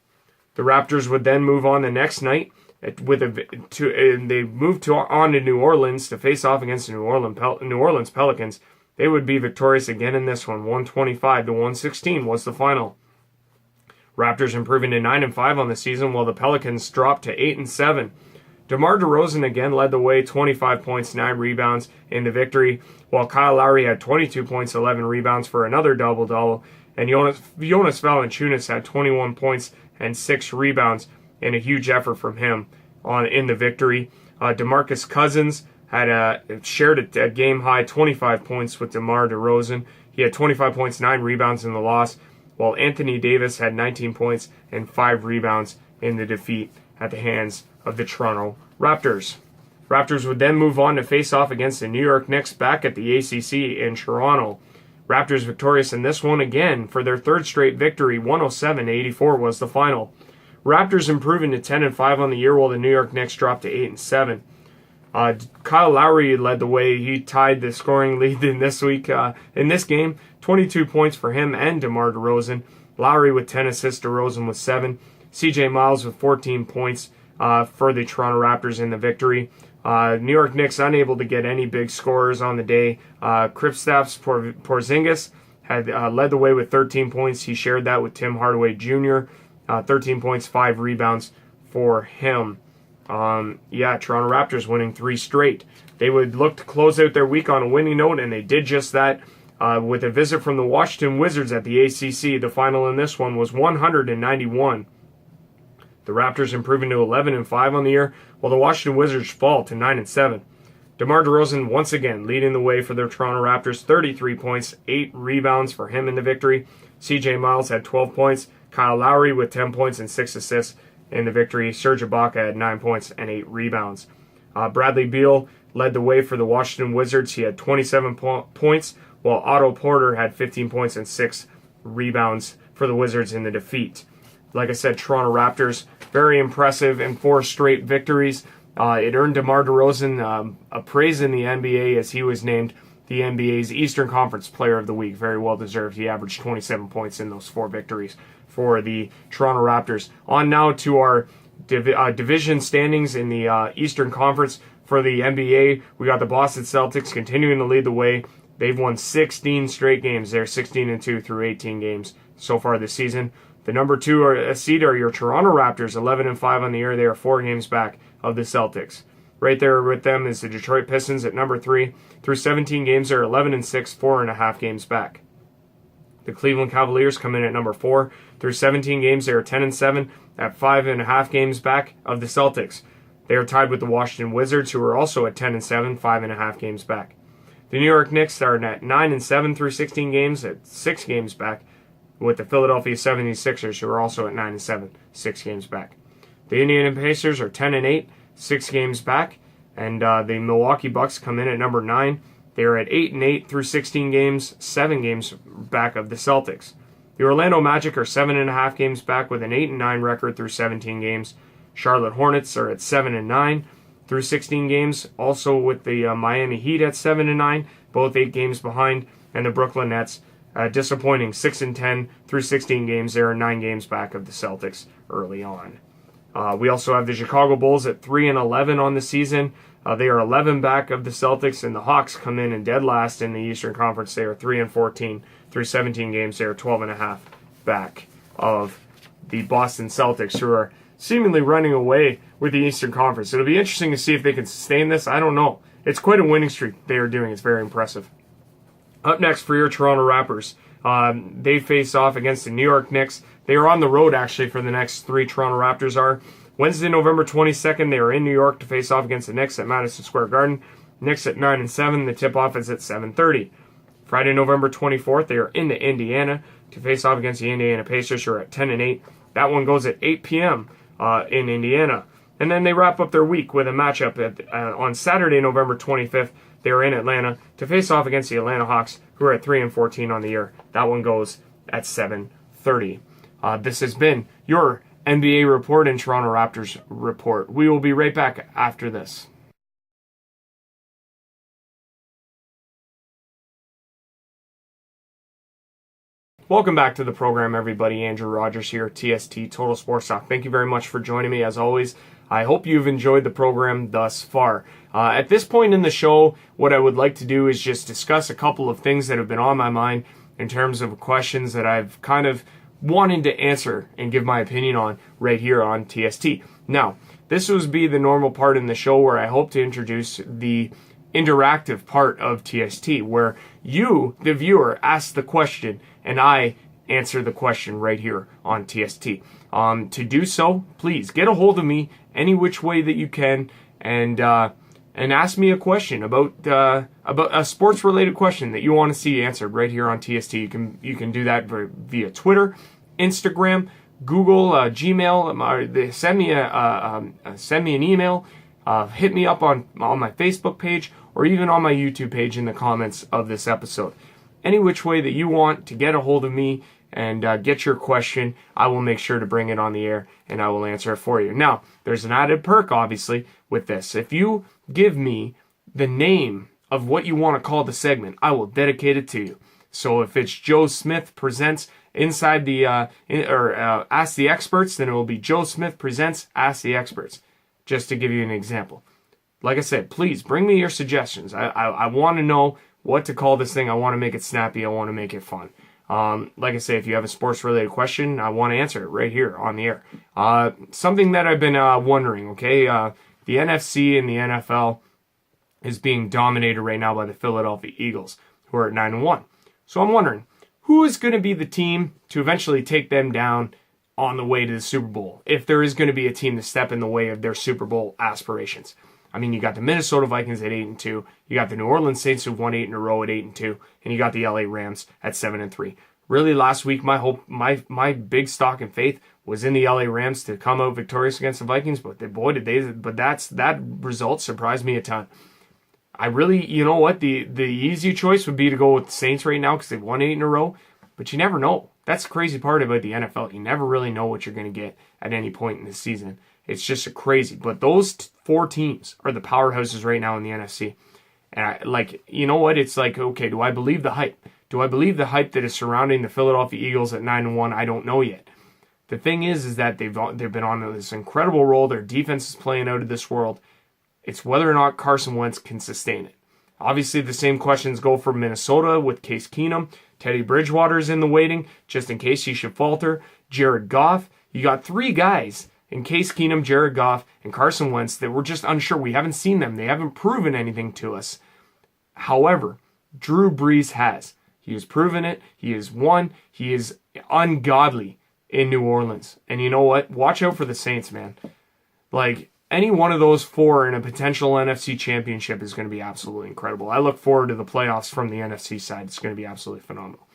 The Raptors would then move on the next night they moved on to New Orleans to face off against the New Orleans Pelicans. They would be victorious again in this one. 125-116 was the final. Raptors improving to 9-5 on the season, while the Pelicans dropped to 8-7. DeMar DeRozan again led the way, 25 points, 9 rebounds in the victory, while Kyle Lowry had 22 points, 11 rebounds for another double-double, and Jonas Valanciunas had 21 points and 6 rebounds in a huge effort from him in the victory. DeMarcus Cousins had shared a game-high 25 points with DeMar DeRozan. He had 25 points, 9 rebounds in the loss, while Anthony Davis had 19 points and 5 rebounds in the defeat at the hands of the Toronto Raptors. Raptors would then move on to face off against the New York Knicks back at the ACC in Toronto. Raptors victorious in this one again for their 3rd straight victory. 107-84 was the final. Raptors improving to 10-5 on the year, while the New York Knicks dropped to 8-7. Kyle Lowry led the way. He tied the scoring lead in this week. In this game, 22 points for him and DeMar DeRozan. Lowry with 10 assists, DeRozan with 7. CJ Miles with 14 points for the Toronto Raptors in the victory. New York Knicks unable to get any big scorers on the day. Kristaps Porzingis had led the way with 13 points. He shared that with Tim Hardaway Jr., 13 points, 5 rebounds for him. Toronto Raptors winning 3 straight. They would look to close out their week on a winning note, and they did just that with a visit from the Washington Wizards at the ACC. The final in this one was 191. The Raptors improving to 11-5 on the year, while the Washington Wizards fall to 9-7. DeMar DeRozan once again leading the way for the Toronto Raptors, 33 points, 8 rebounds for him in the victory. CJ Miles had 12 points. Kyle Lowry with 10 points and 6 assists in the victory. Serge Ibaka had 9 points and 8 rebounds. Bradley Beal led the way for the Washington Wizards. He had 27 points, while Otto Porter had 15 points and 6 rebounds for the Wizards in the defeat. Like I said, Toronto Raptors, very impressive in 4 straight victories. It earned DeMar DeRozan a praise in the NBA as he was named the NBA's Eastern Conference Player of the Week. Very well deserved. He averaged 27 points in those 4 victories for the Toronto Raptors. On now to our division standings in the Eastern Conference. For the NBA, we got the Boston Celtics continuing to lead the way. They've won 16 straight games. They're 16-2 through 18 games so far this season. The number 2 seed are your Toronto Raptors, 11-5 on the year. They are 4 games back of the Celtics. Right there with them is the Detroit Pistons at number 3. Through 17 games, they're 11-6, 4.5 games back. The Cleveland Cavaliers come in at number 4. Through 17 games, they are 10-7 at 5.5 games back of the Celtics. They are tied with the Washington Wizards, who are also at 10-7, 5.5 games back. The New York Knicks are at 9-7 through 16 games, at 6 games back, with the Philadelphia 76ers, who are also at 9-7, 6 games back. The Indiana Pacers are 10-8, 6 games back, and the Milwaukee Bucks come in at number 9. They are at 8-8 through 16 games, 7 games back of the Celtics. The Orlando Magic are 7.5 games back with an 8-9 record through 17 games. Charlotte Hornets are at 7-9 through 16 games, also with the Miami Heat at 7-9, both 8 games behind, and the Brooklyn Nets disappointing 6-10 through 16 games. They are 9 games back of the Celtics early on. We also have the Chicago Bulls at 3-11 on the season. They are 11 back of the Celtics, and the Hawks come in and dead last in the Eastern Conference. They are 3-14 through 17 games. They are 12.5 back of the Boston Celtics, who are seemingly running away with the Eastern Conference. It'll be interesting to see if they can sustain this. I don't know. It's quite a winning streak they are doing. It's very impressive. Up next for your Toronto Raptors, they face off against the New York Knicks. They are on the road, actually, for the next 3 Toronto Raptors are. Wednesday, November 22nd, they are in New York to face off against the Knicks at Madison Square Garden. Knicks at 9-7. The tip-off is at 7:30. Friday, November 24th, they are in Indiana to face off against the Indiana Pacers, who are at 10-8. That one goes at 8 p.m. In Indiana. And then they wrap up their week with a matchup on Saturday, November 25th. They are in Atlanta to face off against the Atlanta Hawks, who are at 3-14 on the year. That one goes at 7:30. This has been your NBA report and Toronto Raptors report. We will be right back after this. Welcome back to the program, everybody. Andrew Rogers here, TST Total Sports Talk. Thank you very much for joining me, as always. I hope you've enjoyed the program thus far. At this point in the show, what I would like to do is just discuss a couple of things that have been on my mind in terms of questions that I've kind of wanted to answer and give my opinion on right here on TST. Now, this would be the normal part in the show where I hope to introduce the interactive part of TST, where you, the viewer, ask the question and I answer the question right here on TST. To do so, please get a hold of me any which way that you can, and ask me a question about a sports related question that you want to see answered right here on TST. You can do that via Twitter, Instagram, Google, Gmail. Send me an email. Hit me up on my Facebook page or even on my YouTube page in the comments of this episode. Any which way that you want to get a hold of me and get your question, I will make sure to bring it on the air and I will answer it for you. Now, there's an added perk, obviously, with this. If you give me the name of what you want to call the segment, I will dedicate it to you. So if it's Joe Smith Presents Inside the Ask the Experts, then it will be Joe Smith Presents Ask the Experts, just to give you an example. Like I said, please bring me your suggestions. I want to know what to call this thing. I want to make it snappy. I want to make it fun. Like I say, if you have a sports-related question, I want to answer it right here on the air. Something that I've been wondering, okay? The NFC and the NFL is being dominated right now by the Philadelphia Eagles, who are at 9-1. So I'm wondering, who is going to be the team to eventually take them down on the way to the Super Bowl, if there is going to be a team to step in the way of their Super Bowl aspirations? I mean, you got the Minnesota Vikings at 8-2, you got the New Orleans Saints who've won 8 in a row at 8-2, and you got the LA Rams at 7-3. Really, last week, my big stock and faith was in the LA Rams to come out victorious against the Vikings, but that result surprised me a ton. I really, you know what, the easy choice would be to go with the Saints right now because they've won 8 in a row, but you never know. That's the crazy part about the NFL. You never really know what you're going to get at any point in the season. It's just crazy. But those 4 teams are the powerhouses right now in the NFC. And you know what? It's like, okay, do I believe the hype? Do I believe the hype that is surrounding the Philadelphia Eagles at 9-1? I don't know yet. The thing is that they've been on this incredible roll. Their defense is playing out of this world. It's whether or not Carson Wentz can sustain it. Obviously, the same questions go for Minnesota with Case Keenum. Teddy Bridgewater's in the waiting, just in case he should falter. Jared Goff. You got 3 guys in Case Keenum, Jared Goff, and Carson Wentz that we're just unsure. We haven't seen them. They haven't proven anything to us. However, Drew Brees has. He has proven it. He has won. He is ungodly in New Orleans. And you know what? Watch out for the Saints, man. Like, any one of those 4 in a potential NFC championship is going to be absolutely incredible. I look forward to the playoffs from the NFC side. It's going to be absolutely phenomenal.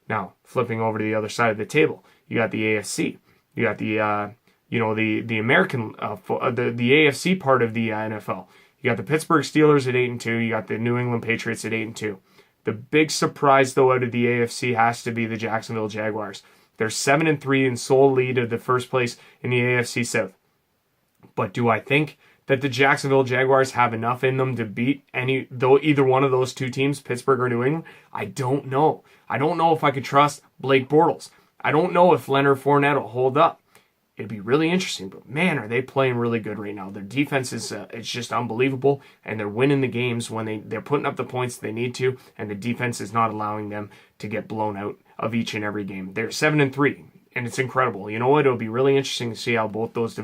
Now, flipping over to the other side of the table, you got the AFC. You got the the American the AFC part of the NFL. You got the Pittsburgh Steelers at 8-2. You got the New England Patriots at 8-2. The big surprise, though, out of the AFC has to be the Jacksonville Jaguars. They're 7-3 in sole lead of the first place in the AFC South. But do I think that the Jacksonville Jaguars have enough in them to beat either one of those 2 teams, Pittsburgh or New England? I don't know. I don't know if I could trust Blake Bortles. I don't know if Leonard Fournette will hold up. It'd be really interesting, but man, are they playing really good right now. Their defense is it's just unbelievable, and they're winning the games when they're putting up the points they need to, and the defense is not allowing them to get blown out of each and every game. They're 7-3, and it's incredible. You know what? It'll be really interesting to see how both those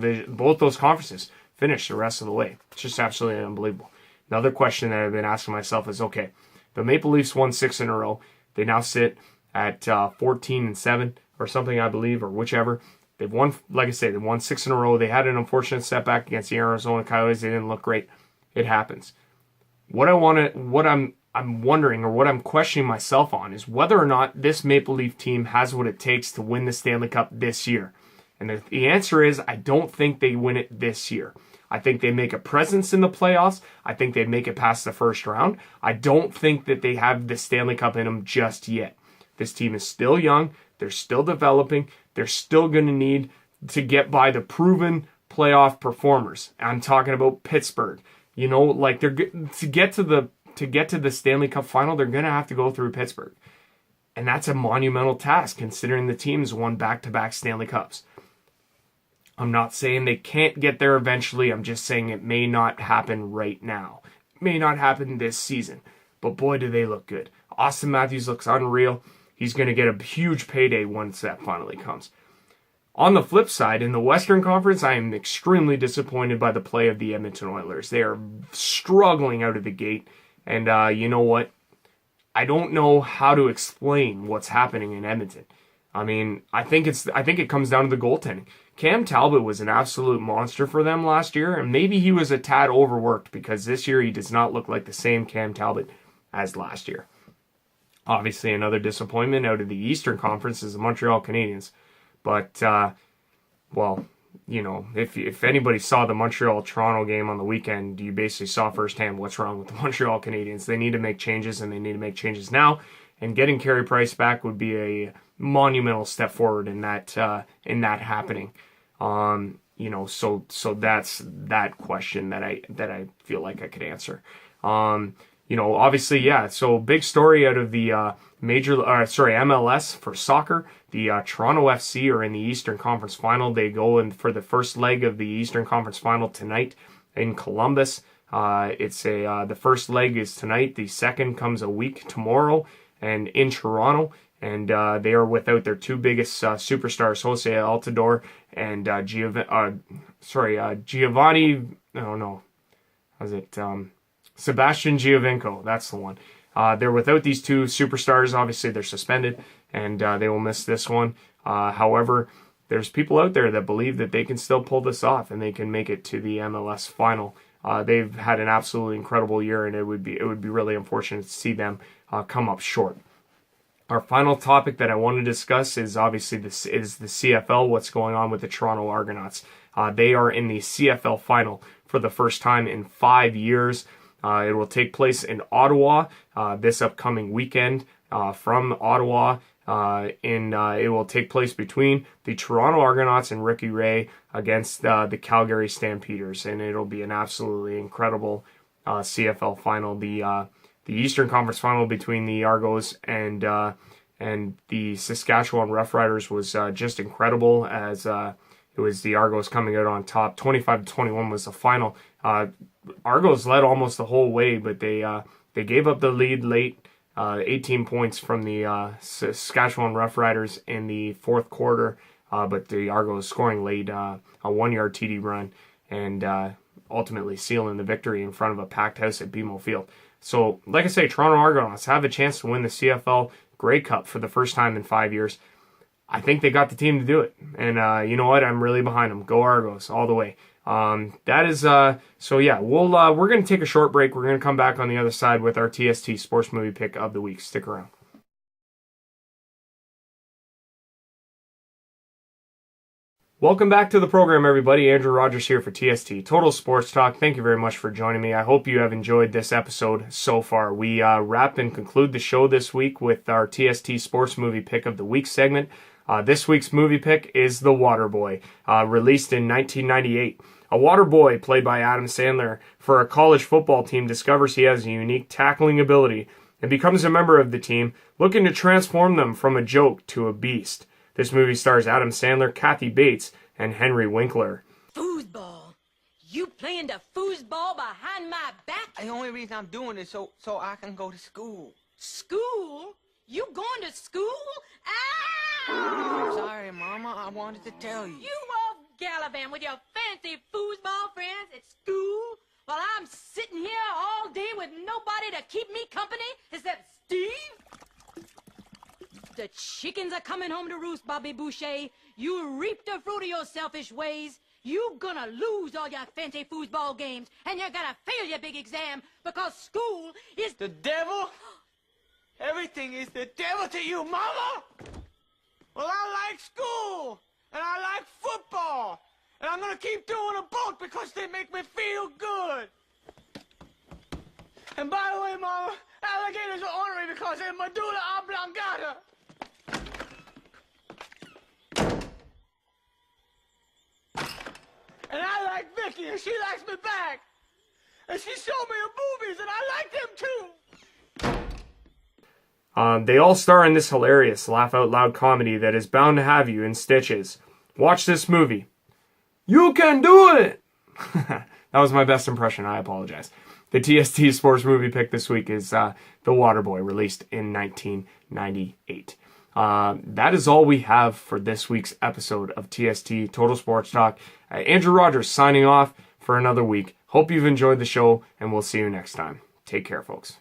conferences finish the rest of the way. It's just absolutely unbelievable. Another question that I've been asking myself is, okay, the Maple Leafs won 6 in a row. They now sit at 14-7 or something, I believe, or whichever. They've won, like I say, they won 6 in a row. They had an unfortunate setback against the Arizona Coyotes. They didn't look great. It happens. What I'm wondering, or what I'm questioning myself on, is whether or not this Maple Leaf team has what it takes to win the Stanley Cup this year. And the answer is, I don't think they win it this year. I think they make a presence in the playoffs. I think they make it past the first round. I don't think that they have the Stanley Cup in them just yet. This team is still young. They're still developing. They're still going to need to get by the proven playoff performers. I'm talking about Pittsburgh. You know, like to get to the Stanley Cup final, they're going to have to go through Pittsburgh. And that's a monumental task considering the team's won back-to-back Stanley Cups. I'm not saying they can't get there eventually. I'm just saying it may not happen right now. It may not happen this season. But boy, do they look good. Austin Matthews looks unreal. He's going to get a huge payday once that finally comes. On the flip side, in the Western Conference, I am extremely disappointed by the play of the Edmonton Oilers. They are struggling out of the gate. And you know what? I don't know how to explain what's happening in Edmonton. I mean, I think it comes down to the goaltending. Cam Talbot was an absolute monster for them last year, and maybe he was a tad overworked because this year he does not look like the same Cam Talbot as last year. Obviously, another disappointment out of the Eastern Conference is the Montreal Canadiens. But, well, you know, if anybody saw the Montreal-Toronto game on the weekend, you basically saw firsthand what's wrong with the Montreal Canadiens. They need to make changes, and they need to make changes now. And getting Carey Price back would be a monumental step forward in that happening. You know, so that's that question that I feel like I could answer. You know, obviously, yeah. So big story out of the MLS for soccer. The Toronto FC are in the Eastern Conference Final. They go in for the first leg of the Eastern Conference Final tonight in Columbus. The first leg is tonight. The second comes a week tomorrow, and in Toronto. And they are without their 2 biggest superstars, Jose Altidore and Giovanni. Oh no, how's it? Sebastian Giovinco, that's the one. They're without these 2 superstars. Obviously, they're suspended, and they will miss this one. However, there's people out there that believe that they can still pull this off and they can make it to the MLS final. They've had an absolutely incredible year, and it would be really unfortunate to see them come up short. Our final topic that I want to discuss is obviously the CFL, what's going on with the Toronto Argonauts. They are in the CFL final for the first time in 5 years. It will take place in Ottawa this upcoming weekend from Ottawa. It will take place between the Toronto Argonauts and Ricky Ray against the Calgary Stampeders, and it'll be an absolutely incredible CFL final. The Eastern Conference final between the Argos and and the Saskatchewan Roughriders was just incredible, as it was the Argos coming out on top. 25-21 was the final. Argos led almost the whole way, but they gave up the lead late. 18 points from the Saskatchewan Roughriders in the fourth quarter, but the Argos scoring late, a 1-yard TD run, and ultimately sealing the victory in front of a packed house at BMO Field. So, like I say, Toronto Argonauts have a chance to win the CFL Grey Cup for the first time in 5 years. I think they got the team to do it, and you know what? I'm really behind them. Go Argos all the way. That is so yeah. We're gonna take a short break. We're gonna come back on the other side with our TST Sports Movie Pick of the Week. Stick around. Welcome back to the program, everybody. Andrew Rogers here for TST Total Sports Talk. Thank you very much for joining me. I hope you have enjoyed this episode so far. We wrap and conclude the show this week with our TST Sports Movie Pick of the Week segment. This week's movie pick is The Waterboy, released in 1998. A water boy, played by Adam Sandler, for a college football team discovers he has a unique tackling ability and becomes a member of the team, looking to transform them from a joke to a beast. This movie stars Adam Sandler, Kathy Bates, and Henry Winkler. Foosball. You playing the foosball behind my back? The only reason I'm doing this so I can go to school. School? You going to school? I'm sorry, Mama. I wanted to tell you. You off gallivant with your fancy foosball friends at school while I'm sitting here all day with nobody to keep me company except Steve? The chickens are coming home to roost, Bobby Boucher. You reap the fruit of your selfish ways. You gonna lose all your fancy foosball games, and you're gonna fail your big exam because school is the devil? Everything is the devil to you, Mama! Well, I like school, and I like football, and I'm gonna keep doing them both because they make me feel good. And by the way, Mama, alligators are ornery because they're medulla oblongata. And I like Vicky, and she likes me back. And she showed me her boobies, and I like them too. They all star in this hilarious laugh-out-loud comedy that is bound to have you in stitches. Watch this movie. You can do it! That was my best impression. I apologize. The TST Sports Movie Pick this week is The Waterboy, released in 1998. That is all we have for this week's episode of TST Total Sports Talk. Andrew Rogers signing off for another week. Hope you've enjoyed the show, and we'll see you next time. Take care, folks.